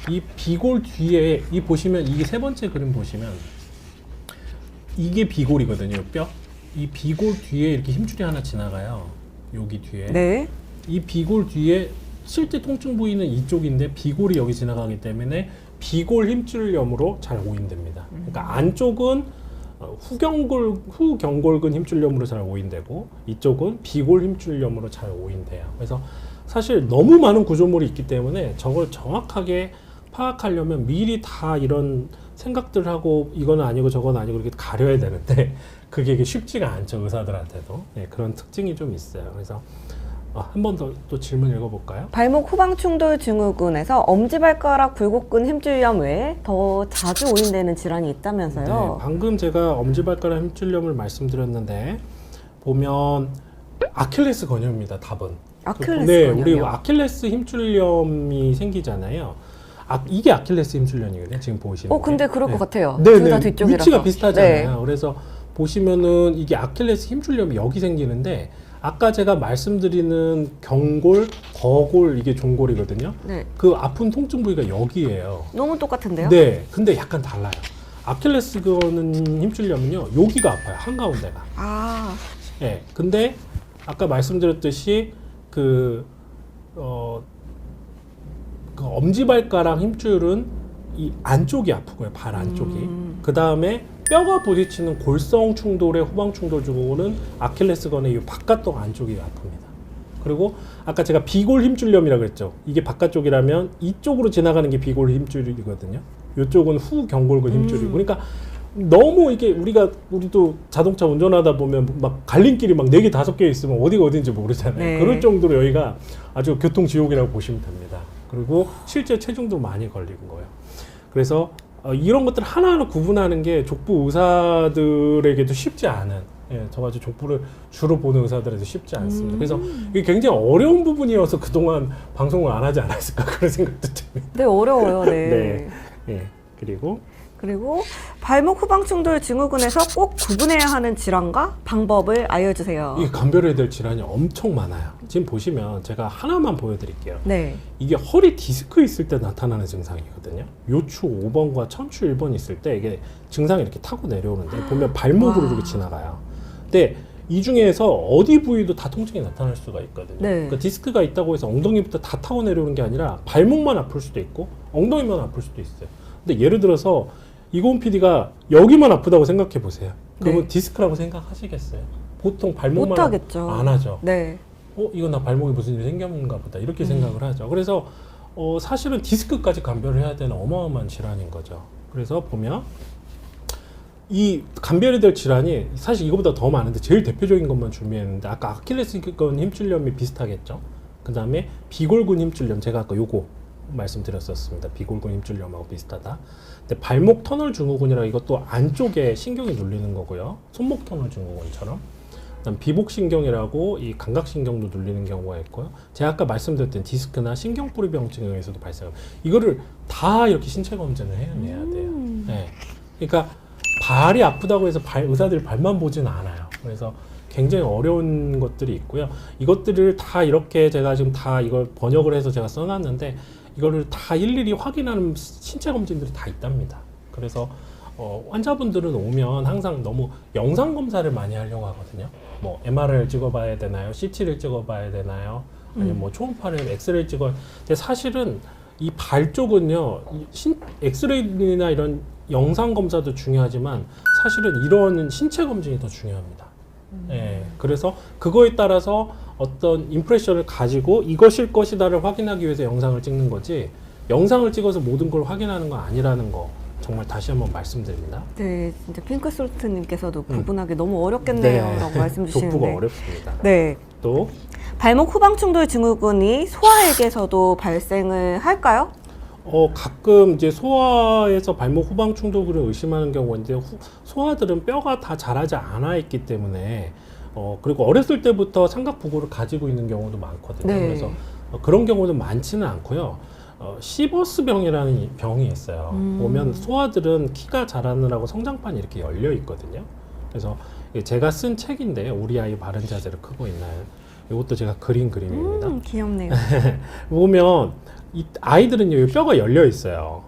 [SPEAKER 2] 이 비골 뒤에 이 보시면 이게 세 번째 그림 보시면 이게 비골이거든요. 뼈. 이 비골 뒤에 이렇게 힘줄이 하나 지나가요. 여기 뒤에.
[SPEAKER 1] 네.
[SPEAKER 2] 이 비골 뒤에 실제 통증 부위는 이쪽인데 비골이 여기 지나가기 때문에 비골 힘줄염으로 잘 오인됩니다. 그러니까 안쪽은 후경골근 힘줄염으로 잘 오인되고 이쪽은 비골 힘줄염으로 잘 오인돼요. 그래서 사실 너무 많은 구조물이 있기 때문에 저걸 정확하게 파악하려면 미리 다 이런 생각들 하고 이거는 아니고 저건 아니고 이렇게 가려야 되는데 그게 쉽지가 않죠. 의사들한테도. 네, 그런 특징이 좀 있어요. 그래서 한 번 더 또 질문 읽어볼까요?
[SPEAKER 1] 발목 후방 충돌 증후군에서 엄지발가락 굴곡근 힘줄염 외에 더 자주 오인되는 질환이 있다면서요?
[SPEAKER 2] 네, 방금 제가 엄지발가락 힘줄염을 말씀드렸는데 보면 아킬레스 건염입니다. 답은.
[SPEAKER 1] 아킬레스
[SPEAKER 2] 네,
[SPEAKER 1] 건염이요?
[SPEAKER 2] 우리 아킬레스 힘줄염이 생기잖아요. 이게 아킬레스 힘줄염이거든요. 지금 보시는.
[SPEAKER 1] 근데 그럴
[SPEAKER 2] 게.
[SPEAKER 1] 것 같아요.
[SPEAKER 2] 네,
[SPEAKER 1] 둘 다
[SPEAKER 2] 네.
[SPEAKER 1] 뒤쪽이라서.
[SPEAKER 2] 위치가 비슷하잖아요.
[SPEAKER 1] 네.
[SPEAKER 2] 그래서 보시면은 이게 아킬레스 힘줄염이 여기 생기는데 아까 제가 말씀드리는 경골, 거골 이게 종골이거든요.
[SPEAKER 1] 네.
[SPEAKER 2] 그 아픈 통증 부위가 여기예요.
[SPEAKER 1] 너무 똑같은데요?
[SPEAKER 2] 네, 근데 약간 달라요. 아킬레스 건 힘줄염은요, 여기가 아파요. 한가운데가.
[SPEAKER 1] 아,
[SPEAKER 2] 네, 근데 아까 말씀드렸듯이 그 엄지발가락 힘줄은 이 안쪽이 아프고요, 발 안쪽이. 그 다음에 뼈가 부딪히는 골성 충돌의 후방 충돌 증후군은 아킬레스건의 이 바깥쪽 안쪽이 아픕니다. 그리고 아까 제가 비골 힘줄염이라고 그랬죠. 이게 바깥쪽이라면 이쪽으로 지나가는 게 비골 힘줄이거든요. 이쪽은 후경골근 힘줄이고. 그러니까 너무 이게 우리도 자동차 운전하다 보면 막 갈림길이 막 4개, 5개 있으면 어디가 어딘지 모르잖아요.
[SPEAKER 1] 네.
[SPEAKER 2] 그럴 정도로 여기가 아주 교통지옥이라고 보시면 됩니다. 그리고 실제 체중도 많이 걸리는 거예요. 그래서 이런 것들 하나하나 구분하는 게 족부 의사들에게도 쉽지 않은, 저같이 족부를 주로 보는 의사들에도 쉽지 않습니다. 그래서 이게 굉장히 어려운 부분이어서 그동안 방송을 안 하지 않았을까 그런 생각도 듭니다.
[SPEAKER 1] 네, 어려워요. 네.
[SPEAKER 2] 네. 네. 그리고
[SPEAKER 1] 발목 후방 충돌 증후군에서 꼭 구분해야 하는 질환과 방법을 알려주세요.
[SPEAKER 2] 이 감별해야 될 질환이 엄청 많아요. 지금 보시면 제가 하나만 보여드릴게요.
[SPEAKER 1] 네.
[SPEAKER 2] 이게 허리 디스크 있을 때 나타나는 증상이거든요. 요추 5번과 척추 1번 있을 때 이게 증상이 이렇게 타고 내려오는데 보면 발목으로
[SPEAKER 1] 와.
[SPEAKER 2] 이렇게 지나가요. 근데 이 중에서 어디 부위도 다 통증이 나타날 수가 있거든요.
[SPEAKER 1] 네.
[SPEAKER 2] 그러니까 디스크가 있다고 해서 엉덩이부터 다 타고 내려오는 게 아니라 발목만 아플 수도 있고 엉덩이만 아플 수도 있어요. 근데 예를 들어서 이고은 PD가 여기만 아프다고 생각해 보세요. 그러면
[SPEAKER 1] 네.
[SPEAKER 2] 디스크라고 생각하시겠어요? 보통 발목만
[SPEAKER 1] 못하겠죠.
[SPEAKER 2] 안 하죠.
[SPEAKER 1] 네.
[SPEAKER 2] 이거 나 발목에 무슨 일이 생겼는가 보다 이렇게 생각을 하죠. 그래서 사실은 디스크까지 감별을 해야 되는 어마어마한 질환인 거죠. 그래서 보면 이 감별이 될 질환이 사실 이거보다 더 많은데 제일 대표적인 것만 준비했는데 아까 아킬레스건 힘줄염이 비슷하겠죠. 그 다음에 비골근 힘줄염, 제가 아까 요거 말씀드렸었습니다. 비골근 힘줄염하고 비슷하다. 근데 발목 터널 증후군이라 이것도 안쪽에 신경이 눌리는 거고요. 손목 터널 증후군처럼. 그다음 비복신경이라고 이 감각신경도 눌리는 경우가 있고요. 제가 아까 말씀드렸던 디스크나 신경뿌리병증에 의해서도 발생합니다. 이거를 다 이렇게 신체 검진을 해내야 돼요. 네. 그러니까 발이 아프다고 해서 의사들이 발만 보지는 않아요. 그래서 굉장히 어려운 것들이 있고요. 이것들을 다 이렇게 제가 지금 다 이걸 번역을 해서 제가 써놨는데 이거를 다 일일이 확인하는 신체 검진들이 다 있답니다. 그래서 환자분들은 오면 항상 너무 영상 검사를 많이 하려고 하거든요. 뭐 MR을 찍어봐야 되나요? CT를 찍어봐야 되나요? 아니면 뭐 초음파를 엑스레이 찍어. 근데 사실은 이 발 쪽은요, 엑스레이나 이런 영상 검사도 중요하지만 사실은 이런 신체 검진이 더 중요합니다. 예, 그래서 그거에 따라서 어떤 임프레션을 가지고 이것일 것이다를 확인하기 위해서 영상을 찍는 거지 영상을 찍어서 모든 걸 확인하는 건 아니라는 거 정말 다시 한번 말씀드립니다.
[SPEAKER 1] 네, 진짜 핑크솔트님께서도 구분하기 너무 어렵겠네요. 라고 말씀 주시는데.
[SPEAKER 2] 족부가 어렵습니다.
[SPEAKER 1] 네.
[SPEAKER 2] 또
[SPEAKER 1] 발목 후방 충돌 증후군이 소아에게서도 발생을 할까요?
[SPEAKER 2] 가끔 이제 소아에서 발목 후방 충돌을 의심하는 경우가 이제 소아들은 뼈가 다 자라지 않아 있기 때문에 그리고 어렸을 때부터 삼각 부고를 가지고 있는 경우도 많거든요.
[SPEAKER 1] 네.
[SPEAKER 2] 그래서 그런 경우는 많지는 않고요. 시버스 병이라는 병이 있어요. 보면 소아들은 키가 자라느라고 성장판이 이렇게 열려 있거든요. 그래서 제가 쓴 책인데요. 우리 아이 바른 자세를 크고 있나요? 이것도 제가 그린 그림입니다.
[SPEAKER 1] 귀엽네요.
[SPEAKER 2] 보면 이 아이들은 여기 뼈가 열려 있어요.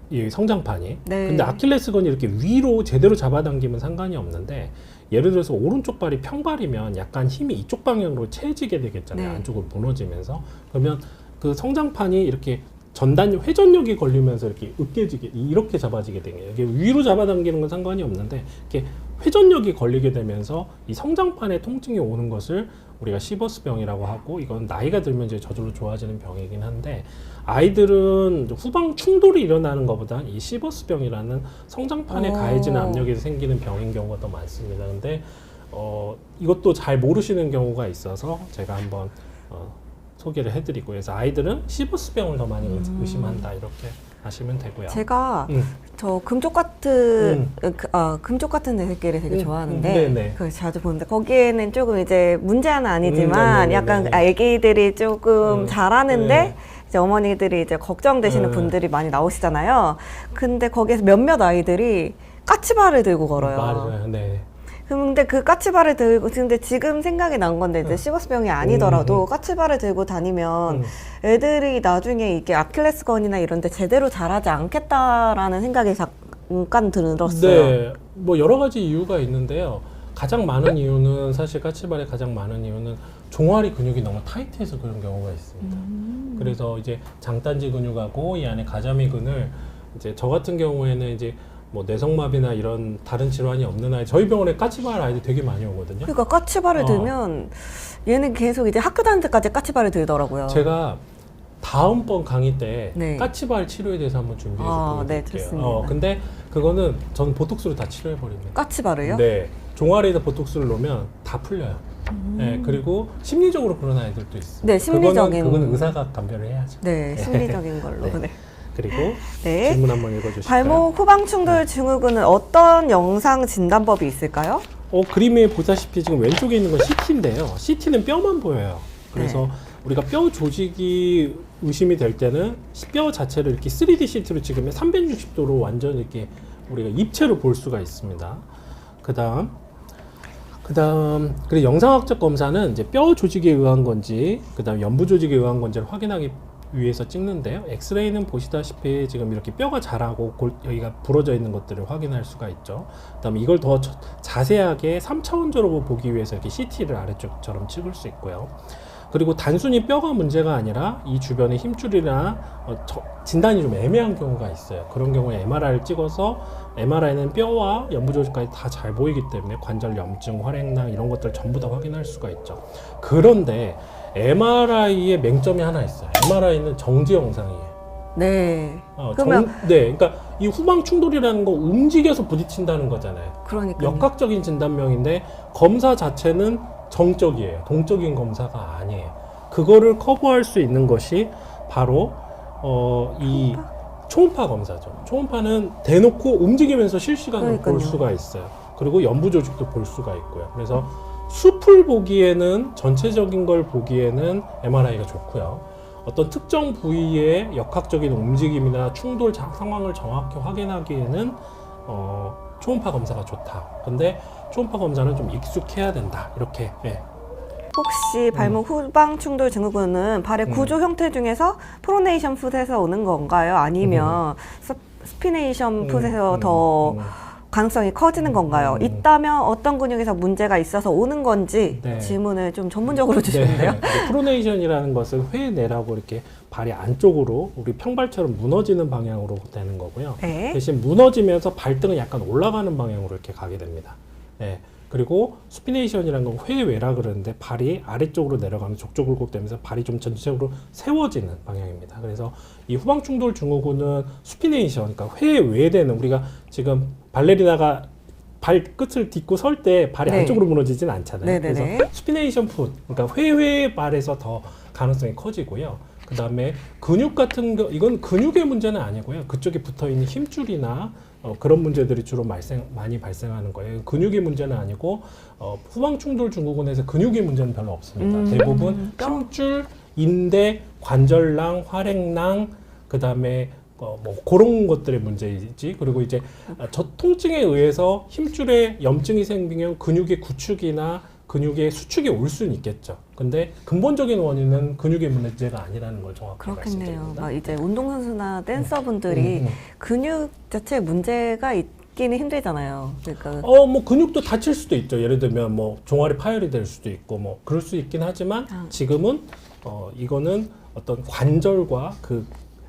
[SPEAKER 2] 이 성장판이.
[SPEAKER 1] 네.
[SPEAKER 2] 근데 아킬레스건이 이렇게 위로 제대로 잡아당기면 상관이 없는데 예를 들어서 오른쪽 발이 평발이면 약간 힘이 이쪽 방향으로 채지게 되겠잖아요.
[SPEAKER 1] 네.
[SPEAKER 2] 안쪽으로 무너지면서. 그러면 그 성장판이 이렇게 회전력이 걸리면서 이렇게 으깨지게 이렇게 잡아지게 되는 거예요. 이게 위로 잡아당기는 건 상관이 없는데 이렇게 회전력이 걸리게 되면서 이 성장판에 통증이 오는 것을 우리가 시버스병이라고 하고 이건 나이가 들면 이제 저절로 좋아지는 병이긴 한데 아이들은 후방 충돌이 일어나는 것보다 이 시버스병이라는 성장판에 가해지는 압력에서 생기는 병인 경우가 더 많습니다. 근데 이것도 잘 모르시는 경우가 있어서 제가 한번 소개를 해드리고 그래서 아이들은 시버스병을 더 많이 의심한다 이렇게 아시면 되고요.
[SPEAKER 1] 제가 저 금쪽 같은 금쪽 같은 내새끼를 되게 좋아하는데
[SPEAKER 2] 네네.
[SPEAKER 1] 그걸 자주 보는데 거기에는 조금 이제 문제는 아니지만
[SPEAKER 2] 네네네네.
[SPEAKER 1] 약간 아기들이 조금 잘하는데
[SPEAKER 2] 네.
[SPEAKER 1] 이제 어머니들이 이제 걱정되시는 분들이 많이 나오시잖아요. 근데 거기에서 몇몇 아이들이 까치발을 들고 걸어요.
[SPEAKER 2] 맞아요. 네.
[SPEAKER 1] 근데 그 까치발을 들고 근데 지금 생각이 난 건데 이제 시버스병이 아니더라도 까치발을 들고 다니면 애들이 나중에 이게 아킬레스건이나 이런 데 제대로 자라지 않겠다라는 생각이 잠깐 들었어요.
[SPEAKER 2] 네, 뭐 여러 가지 이유가 있는데요. 가장 많은 이유는 사실 까치발의 가장 많은 이유는 종아리 근육이 너무 타이트해서 그런 경우가 있습니다. 그래서 이제 장단지 근육하고 이 안에 가자미근을 이제 저 같은 경우에는 이제 뭐 뇌성마비나 이런 다른 질환이 없는 아이 저희 병원에 까치발 아이들 되게 많이 오거든요.
[SPEAKER 1] 그러니까 까치발을 들면 얘는 계속 이제 학교 다닐 때까지 까치발을 들더라고요.
[SPEAKER 2] 제가 다음번 강의 때
[SPEAKER 1] 네.
[SPEAKER 2] 까치발 치료에 대해서 한번 준비해서
[SPEAKER 1] 네,
[SPEAKER 2] 보여드릴게요.
[SPEAKER 1] 좋습니다.
[SPEAKER 2] 근데 그거는 전 보톡스로 다 치료해버립니다.
[SPEAKER 1] 까치발을요?
[SPEAKER 2] 네, 종아리에다 보톡스를 놓으면 다 풀려요. 네, 그리고 심리적으로 그런 아이들도 있어요.
[SPEAKER 1] 네, 심리적인.
[SPEAKER 2] 그거는 의사가 감별을 해야죠.
[SPEAKER 1] 네, 심리적인 걸로.
[SPEAKER 2] 네.
[SPEAKER 1] 네.
[SPEAKER 2] 그리고
[SPEAKER 1] 네.
[SPEAKER 2] 질문 한번 읽어주실까요?
[SPEAKER 1] 발목 후방 충돌 증후군은 어떤 영상 진단법이 있을까요?
[SPEAKER 2] 그림에 보다시피 지금 왼쪽에 있는 건 CT인데요. CT는 뼈만 보여요. 그래서 우리가 뼈 조직이 의심이 될 때는 뼈 자체를 이렇게 3D CT로 찍으면 360도로 완전 이렇게 우리가 입체로 볼 수가 있습니다. 그다음 그리고 영상학적 검사는 이제 뼈 조직에 의한 건지, 그다음 연부 조직에 의한 건지를 확인하기 위해서 찍는데요. 엑스레이는 보시다시피 지금 이렇게 뼈가 자라고 여기가 부러져 있는 것들을 확인할 수가 있죠. 그다음에 이걸 더 자세하게 3차원적으로 보기 위해서 이렇게 CT를 아래쪽처럼 찍을 수 있고요. 그리고 단순히 뼈가 문제가 아니라 이 주변에 힘줄이나 진단이 좀 애매한 경우가 있어요. 그런 경우에 MRI를 찍어서 MRI는 뼈와 연부조직까지 다 잘 보이기 때문에 관절 염증, 활액낭 이런 것들 전부 다 확인할 수가 있죠. 그런데 MRI의 맹점이 하나 있어요. MRI는 정지 영상이에요.
[SPEAKER 1] 네. 그러면
[SPEAKER 2] 그러니까 이 후방 충돌이라는 거 움직여서 부딪힌다는 거잖아요.
[SPEAKER 1] 그러니까요.
[SPEAKER 2] 역학적인 진단명인데 검사 자체는 정적이에요. 동적인 검사가 아니에요. 그거를 커버할 수 있는 것이 바로 이 초음파 검사죠. 초음파는 대놓고 움직이면서 실시간으로 볼 수가 있어요. 그리고 연부 조직도 볼 수가 있고요. 그래서 숲을 보기에는 전체적인 걸 보기에는 MRI가 좋고요. 어떤 특정 부위의 역학적인 움직임이나 충돌 상황을 정확히 확인하기에는 초음파 검사가 좋다. 근데 초음파 검사는 좀 익숙해야 된다. 이렇게. 네.
[SPEAKER 1] 혹시 발목 후방 충돌 증후군은 발의 구조 형태 중에서 프로네이션 풋에서 오는 건가요? 아니면 스피네이션 풋에서 더 가능성이 커지는 건가요? 있다면 어떤 근육에서 문제가 있어서 오는 건지 질문을 좀 전문적으로 주시는데요.
[SPEAKER 2] 네. 프로네이션이라는 것은 회내라고 이렇게 발이 안쪽으로 우리 평발처럼 무너지는 방향으로 되는 거고요.
[SPEAKER 1] 네.
[SPEAKER 2] 대신 무너지면서 발등은 약간 올라가는 방향으로 이렇게 가게 됩니다. 네. 그리고 스피네이션이라는 건 회외라 그러는데 발이 아래쪽으로 내려가면 족저굴곡되면서 발이 좀 전체적으로 세워지는 방향입니다. 그래서 이 후방충돌 증후군은 스피네이션, 그러니까 회외되는 우리가 지금 발레리나가 발끝을 딛고 설 때 발이
[SPEAKER 1] 네.
[SPEAKER 2] 안쪽으로 무너지진 않잖아요.
[SPEAKER 1] 네네네.
[SPEAKER 2] 그래서 수피네이션 풋, 그러니까 회회 발에서 더 가능성이 커지고요. 그 다음에 근육 같은 거, 이건 근육의 문제는 아니고요. 그쪽에 붙어 있는 힘줄이나 그런 문제들이 주로 많이 발생하는 거예요. 근육의 문제는 아니고 후방 충돌 증후군에서 근육의 문제는 별로 없습니다. 대부분 힘줄, 인대, 관절낭, 활액낭, 그 다음에 뭐 그런 것들의 문제이지. 그리고 이제 저 통증에 의해서 힘줄에 염증이 생기면 근육의 구축이나 근육의 수축이 올 수는 있겠죠. 근데 근본적인 원인은 근육의 문제가 아니라는 걸 정확하게
[SPEAKER 1] 그렇겠네요.
[SPEAKER 2] 말씀드립니다.
[SPEAKER 1] 막 이제 운동선수나 댄서분들이 근육 자체에 문제가 있기는 힘들잖아요. 그러니까
[SPEAKER 2] 뭐 근육도 다칠 수도 있죠. 예를 들면 뭐 종아리 파열이 될 수도 있고 뭐 그럴 수 있긴 하지만 지금은 이거는 어떤 관절과 그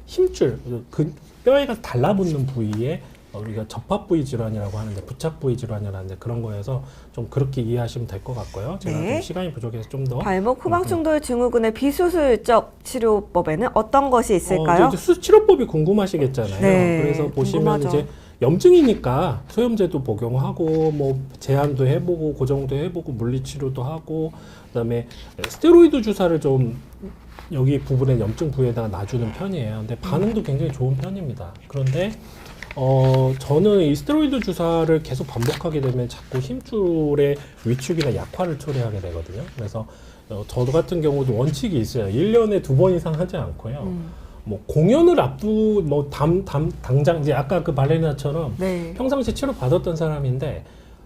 [SPEAKER 2] 힘줄, 그 뼈에 가서 달라붙는 부위에 우리가 접합 부위 질환이라고 하는데 부착 부위 질환이라고 하는데 그런 거여서 좀 그렇게 이해하시면 될 것 같고요. 제가
[SPEAKER 1] 네.
[SPEAKER 2] 좀 시간이 부족해서 좀 더
[SPEAKER 1] 발목 후방 충돌 증후군의 비수술적 치료법에는 어떤 것이 있을까요?
[SPEAKER 2] 이제 치료법이 궁금하시겠잖아요.
[SPEAKER 1] 네,
[SPEAKER 2] 그래서 보시면
[SPEAKER 1] 궁금하죠.
[SPEAKER 2] 이제 염증이니까 소염제도 복용하고 뭐 제한도 해보고 고정도 해보고 물리치료도 하고 그다음에 스테로이드 주사를 좀 여기 부분에 염증 부위에다가 놔주는 편이에요. 근데 반응도 굉장히 좋은 편입니다. 그런데 저는 이 스테로이드 주사를 계속 반복하게 되면 자꾸 힘줄의 위축이나 약화를 초래하게 되거든요. 그래서 저 같은 경우도 원칙이 있어요. 1년에 2번 이상 하지 않고요. 뭐 공연을 뭐 당장 이제 아까 그 발레리나처럼
[SPEAKER 1] 네.
[SPEAKER 2] 평상시 치료 받았던 사람인데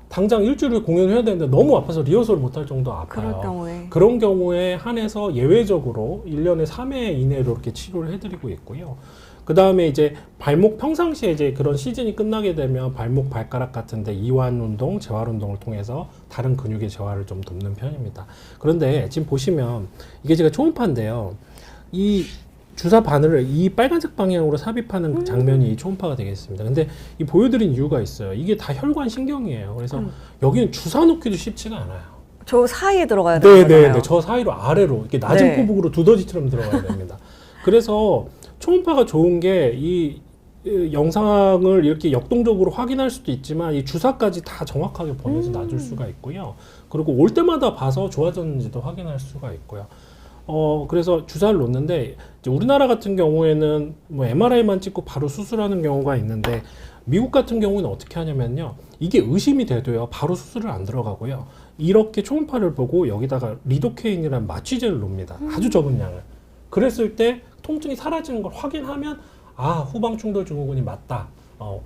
[SPEAKER 2] 당장 일주일에 공연을 해야 되는데 너무 아파서 리허설을 못할 정도 아파요.
[SPEAKER 1] 그럴 경우에.
[SPEAKER 2] 그런 경우에 한해서 예외적으로 1년에 3회 이내로 이렇게 치료를 해드리고 있고요. 그 다음에 이제 발목 평상시에 이제 그런 시즌이 끝나게 되면 발목 발가락 같은데 이완 운동, 재활 운동을 통해서 다른 근육의 재활을 좀 돕는 편입니다. 그런데 지금 보시면 이게 제가 초음파인데요. 이 주사 바늘을 이 빨간색 방향으로 삽입하는 장면이 초음파가 되겠습니다. 근데 이 보여드린 이유가 있어요. 이게 다 혈관 신경이에요. 그래서 여기는 주사 놓기도 쉽지가 않아요.
[SPEAKER 1] 저 사이에 들어가야 되는 거잖아요.
[SPEAKER 2] 네. 저 사이로 아래로 이렇게 낮은
[SPEAKER 1] 네.
[SPEAKER 2] 포복으로 두더지처럼 들어가야 됩니다. 그래서 초음파가 좋은 게 이 영상을 이렇게 역동적으로 확인할 수도 있지만 이 주사까지 다 정확하게 보내서 놔줄 수가 있고요. 그리고 올 때마다 봐서 좋아졌는지도 확인할 수가 있고요. 그래서 주사를 놓는데 이제 우리나라 같은 경우에는 뭐 MRI만 찍고 바로 수술하는 경우가 있는데 미국 같은 경우는 어떻게 하냐면요. 이게 의심이 돼도요. 바로 수술을 안 들어가고요. 이렇게 초음파를 보고 여기다가 리도케인이라는 마취제를 놓습니다. 아주 적은 양을. 그랬을 때 통증이 사라지는 걸 확인하면 아 후방 충돌 증후군이 맞다.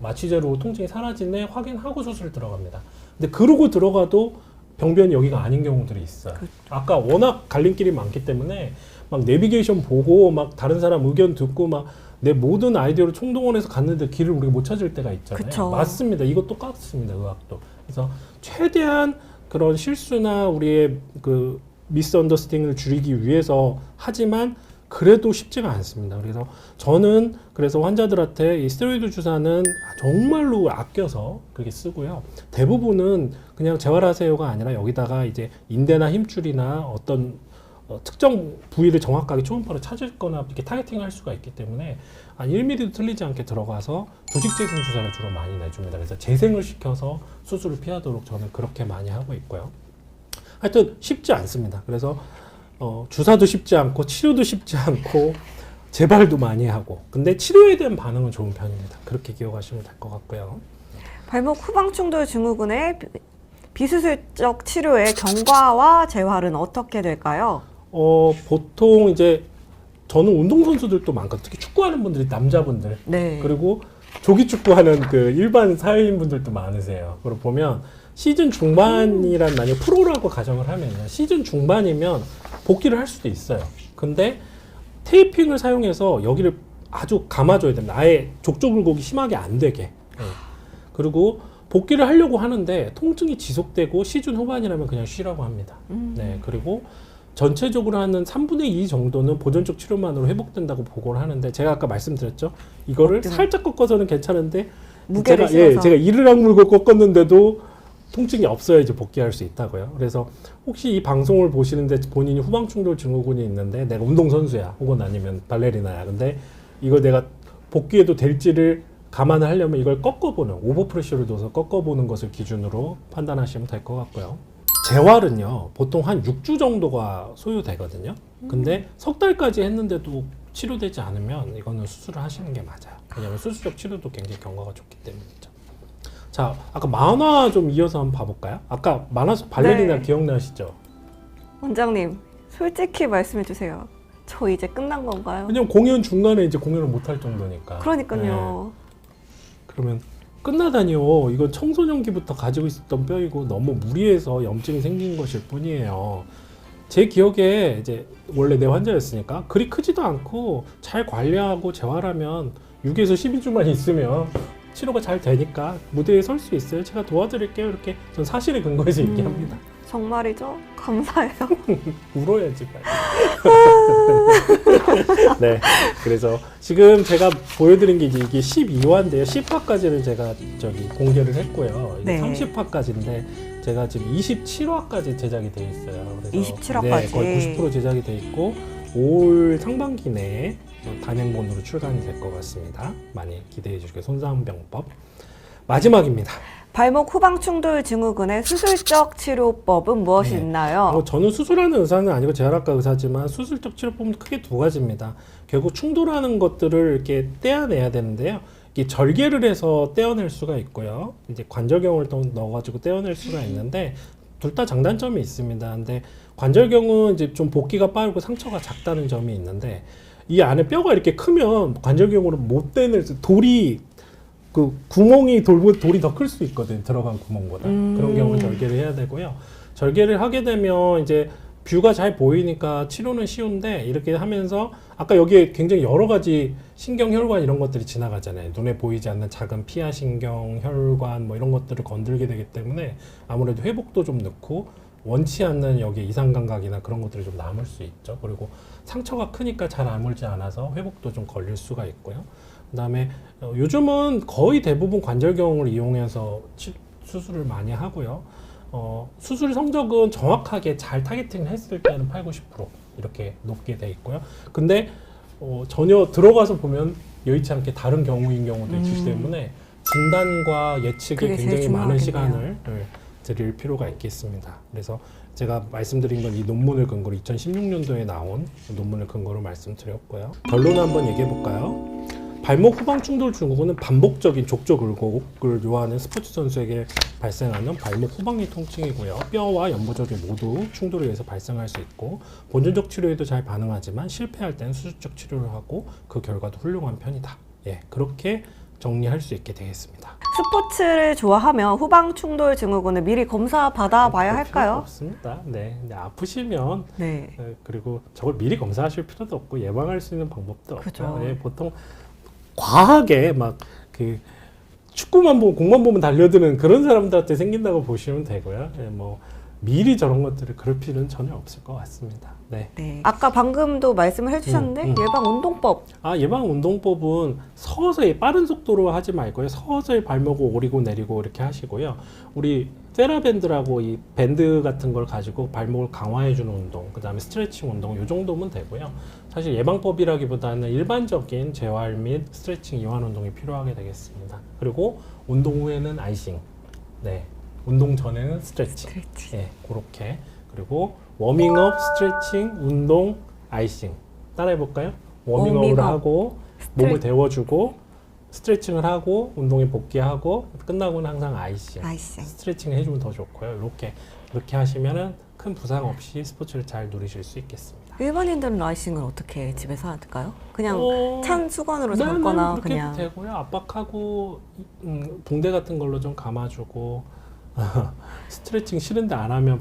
[SPEAKER 2] 마취제로 통증이 사라지네 확인하고 수술 들어갑니다. 근데 그러고 들어가도 병변이 여기가 아닌 경우들이 있어요. 아까 워낙 갈림길이 많기 때문에 막 내비게이션 보고 막 다른 사람 의견 듣고 막 내 모든 아이디어를 총동원해서 갔는데 길을 우리가 못 찾을 때가 있잖아요.
[SPEAKER 1] 그쵸.
[SPEAKER 2] 맞습니다. 이거 똑같습니다. 의학도. 그래서 최대한 그런 실수나 우리의 그 미스언더스탠딩을 줄이기 위해서 하지만 그래도 쉽지가 않습니다. 그래서 저는 그래서 환자들한테 이 스테로이드 주사는 정말로 아껴서 그렇게 쓰고요. 대부분은 그냥 재활하세요가 아니라 여기다가 이제 인대나 힘줄이나 어떤 특정 부위를 정확하게 초음파로 찾을 거나 이렇게 타겟팅 할 수가 있기 때문에 한 1mm도 틀리지 않게 들어가서 조직재생 주사를 주로 많이 내줍니다. 그래서 재생을 시켜서 수술을 피하도록 저는 그렇게 많이 하고 있고요. 하여튼 쉽지 않습니다. 그래서 주사도 쉽지 않고 치료도 쉽지 않고 재발도 많이 하고 근데 치료에 대한 반응은 좋은 편입니다. 그렇게 기억하시면 될 것 같고요.
[SPEAKER 1] 발목 후방 충돌 증후군의 비수술적 치료의 경과와 재활은 어떻게 될까요?
[SPEAKER 2] 보통 이제 저는 운동선수들도 많고 특히 축구하는 분들이 남자분들
[SPEAKER 1] 네.
[SPEAKER 2] 그리고 조기 축구하는 그 일반 사회인분들도 많으세요. 그리고 보면 시즌 중반이란 만약 프로라고 가정을 하면요. 시즌 중반이면 복귀를 할 수도 있어요. 근데 테이핑을 사용해서 여기를 아주 감아줘야 됩니다. 아예 족저굴곡이 심하게 안 되게. 네. 그리고 복귀를 하려고 하는데 통증이 지속되고 시즌 후반이라면 그냥 쉬라고 합니다. 네. 그리고 전체적으로 하는 3분의 2 정도는 보존적 치료만으로 회복된다고 보고를 하는데 제가 아까 말씀드렸죠. 이거를 살짝 꺾어서는 괜찮은데
[SPEAKER 1] 무게를
[SPEAKER 2] 제가 이를 악물고 꺾었는데도 통증이 없어야지 복귀할 수 있다고요. 그래서 혹시 이 방송을 보시는데 본인이 후방 충돌 증후군이 있는데 내가 운동선수야 혹은 아니면 발레리나야. 근데 이거 내가 복귀해도 될지를 감안을 하려면 이걸 꺾어보는, 오버프레셔를 둬서 꺾어보는 것을 기준으로 판단하시면 될 것 같고요. 재활은요, 보통 한 6주 정도가 소요되거든요. 근데 석 달까지 했는데도 치료되지 않으면 이거는 수술을 하시는 게 맞아요. 왜냐하면 수술적 치료도 굉장히 경과가 좋기 때문이죠. 자, 아까 만화 좀 이어서 한번 봐볼까요? 아까 만화 속 발레리나
[SPEAKER 1] 네.
[SPEAKER 2] 기억나시죠?
[SPEAKER 1] 원장님, 솔직히 말씀해 주세요. 저 이제 끝난 건가요?
[SPEAKER 2] 왜냐면 공연 중간에 이제 공연을 못 할 정도니까.
[SPEAKER 1] 그러니까요.
[SPEAKER 2] 그러면 끝나다니요. 이건 청소년기부터 가지고 있었던 뼈이고 너무 무리해서 염증이 생긴 것일 뿐이에요. 제 기억에 이제 원래 내 환자였으니까 그리 크지도 않고 잘 관리하고 재활하면 6에서 12주만 있으면 치료가 잘 되니까 무대에 설 수 있어요. 제가 도와드릴게요. 이렇게 전 사실에 근거해서 얘기합니다.
[SPEAKER 1] 정말이죠? 감사해요.
[SPEAKER 2] 울어야지 빨리. 네, 그래서 지금 제가 보여드린 게 이게 12화인데요. 10화까지를 제가 공개를 했고요. 이게
[SPEAKER 1] 네.
[SPEAKER 2] 30화까지인데 제가 지금 27화까지 제작이 돼 있어요. 그래서
[SPEAKER 1] 27화까지.
[SPEAKER 2] 네, 거의 90% 제작이 돼 있고 올 상반기 내에 단행본으로 출간이 될 것 같습니다. 많이 기대해 주시고요. 손상병법 마지막입니다.
[SPEAKER 1] 발목 후방 충돌 증후군의 수술적 치료법은 무엇이
[SPEAKER 2] 네.
[SPEAKER 1] 있나요?
[SPEAKER 2] 저는 수술하는 의사는 아니고 재활학과 의사지만 수술적 치료법은 크게 두 가지입니다. 결국 충돌하는 것들을 이렇게 떼어내야 되는데요. 이게 절개를 해서 떼어낼 수가 있고요. 이제 관절경을 또 넣어가지고 떼어낼 수가 있는데 둘 다 장단점이 있습니다. 근데 관절경은 이제 좀 볶기가 빠르고 상처가 작다는 점이 있는데 이 안에 뼈가 이렇게 크면 관절경으로 못 떼낼 돌이 그 구멍이 돌이 더 클 수 있거든, 들어간 구멍보다. 그런 경우는 절개를 해야 되고요. 절개를 하게 되면 이제 뷰가 잘 보이니까 치료는 쉬운데 이렇게 하면서 아까 여기에 굉장히 여러 가지 신경, 혈관 이런 것들이 지나가잖아요. 눈에 보이지 않는 작은 피하 신경, 혈관 뭐 이런 것들을 건들게 되기 때문에 아무래도 회복도 좀 늦고 원치 않는 여기 이상 감각이나 그런 것들이 좀 남을 수 있죠. 그리고 상처가 크니까 잘 아물지 않아서 회복도 좀 걸릴 수가 있고요. 그다음에 요즘은 거의 대부분 관절경을 이용해서 수술을 많이 하고요. 수술 성적은 정확하게 잘 타겟팅 했을 때는 80, 90% 이렇게 높게 돼 있고요. 근데 전혀 들어가서 보면 여의치 않게 다른 경우인 경우도 있기 때문에 진단과 예측에
[SPEAKER 1] 그게 제일
[SPEAKER 2] 굉장히 많은
[SPEAKER 1] 중요하겠네요.
[SPEAKER 2] 시간을 드릴 필요가 있겠습니다. 그래서 제가 말씀드린 건 이 논문을 근거로 2016년도에 나온 논문을 근거로 말씀드렸고요. 결론 한번 얘기해 볼까요? 발목 후방 충돌 증후군은 반복적인 족저 굴곡을 요하는 스포츠 선수에게 발생하는 발목 후방의 통증이고요. 뼈와 연부절개 모두 충돌에 의해서 발생할 수 있고 본전적 치료에도 잘 반응하지만 실패할 때는 수술적 치료를 하고 그 결과도 훌륭한 편이다. 예, 그렇게 정리할 수 있게 되겠습니다.
[SPEAKER 1] 스포츠를 좋아하면 후방 충돌 증후군을 미리 검사 받아봐야
[SPEAKER 2] 필요가
[SPEAKER 1] 할까요?
[SPEAKER 2] 없습니다. 네, 근데 아프시면
[SPEAKER 1] 네.
[SPEAKER 2] 그리고 저걸 미리 검사하실 필요도 없고 예방할 수 있는 방법도
[SPEAKER 1] 그죠.
[SPEAKER 2] 없고요. 예, 보통 과하게 막 그 축구만 보고 공만 보면 달려드는 그런 사람들한테 생긴다고 보시면 되고요. 예, 뭐 미리 저런 것들을 그럴 필요는 전혀 없을 것 같습니다. 네.
[SPEAKER 1] 네. 아까 방금도 말씀을 해주셨는데 예방 운동법.
[SPEAKER 2] 예방 운동법은 서서히 빠른 속도로 하지 말고요. 서서히 발목을 오리고 내리고 이렇게 하시고요. 우리 세라밴드라고 이 밴드 같은 걸 가지고 발목을 강화해 주는 운동, 그 다음에 스트레칭 운동 이 정도면 되고요. 사실 예방법이라기보다는 일반적인 재활 및 스트레칭 이완 운동이 필요하게 되겠습니다. 그리고 운동 후에는 아이싱, 네, 운동 전에는 스트레칭, 예, 그렇게. 그리고 워밍업, 스트레칭, 운동, 아이싱 따라해 볼까요? 워밍업을 하고 몸을 데워주고 스트레칭을 하고 운동에 복귀하고 끝나고는 항상 아이싱. 스트레칭을 해주면 더 좋고요. 이렇게 하시면은 큰 부상 없이 스포츠를 잘 누리실 수 있겠습니다.
[SPEAKER 1] 일반인들은 라이싱을 어떻게 집에서 할까요? 그냥 찬 수건으로 잡거나
[SPEAKER 2] 그렇게
[SPEAKER 1] 그냥
[SPEAKER 2] 되고요. 압박하고 붕대 같은 걸로 좀 감아주고 스트레칭 싫은데 안 하면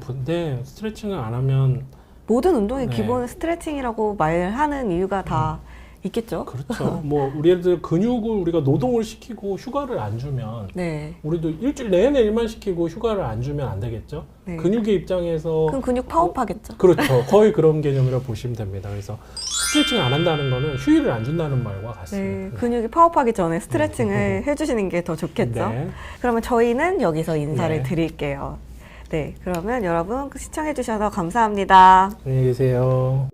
[SPEAKER 2] 스트레칭을 안 하면
[SPEAKER 1] 모든 운동의
[SPEAKER 2] 네.
[SPEAKER 1] 기본 스트레칭이라고 말하는 이유가 다 있겠죠?
[SPEAKER 2] 그렇죠. 뭐 우리 애들 근육을 우리가 노동을 시키고 휴가를 안 주면
[SPEAKER 1] 네.
[SPEAKER 2] 우리도 일주일 내내 일만 시키고 휴가를 안 주면 안 되겠죠.
[SPEAKER 1] 네.
[SPEAKER 2] 근육의 입장에서
[SPEAKER 1] 그럼 근육 파업하겠죠?
[SPEAKER 2] 그렇죠. 거의 그런 개념이라고 보시면 됩니다. 그래서 스트레칭을 안 한다는 거는 휴일을 안 준다는 말과 같습니다.
[SPEAKER 1] 네. 근육이 파업하기 전에 스트레칭을 해주시는 게 더 좋겠죠?
[SPEAKER 2] 네.
[SPEAKER 1] 그러면 저희는 여기서 인사를
[SPEAKER 2] 네.
[SPEAKER 1] 드릴게요. 네. 그러면 여러분 시청해주셔서 감사합니다.
[SPEAKER 2] 안녕히 계세요.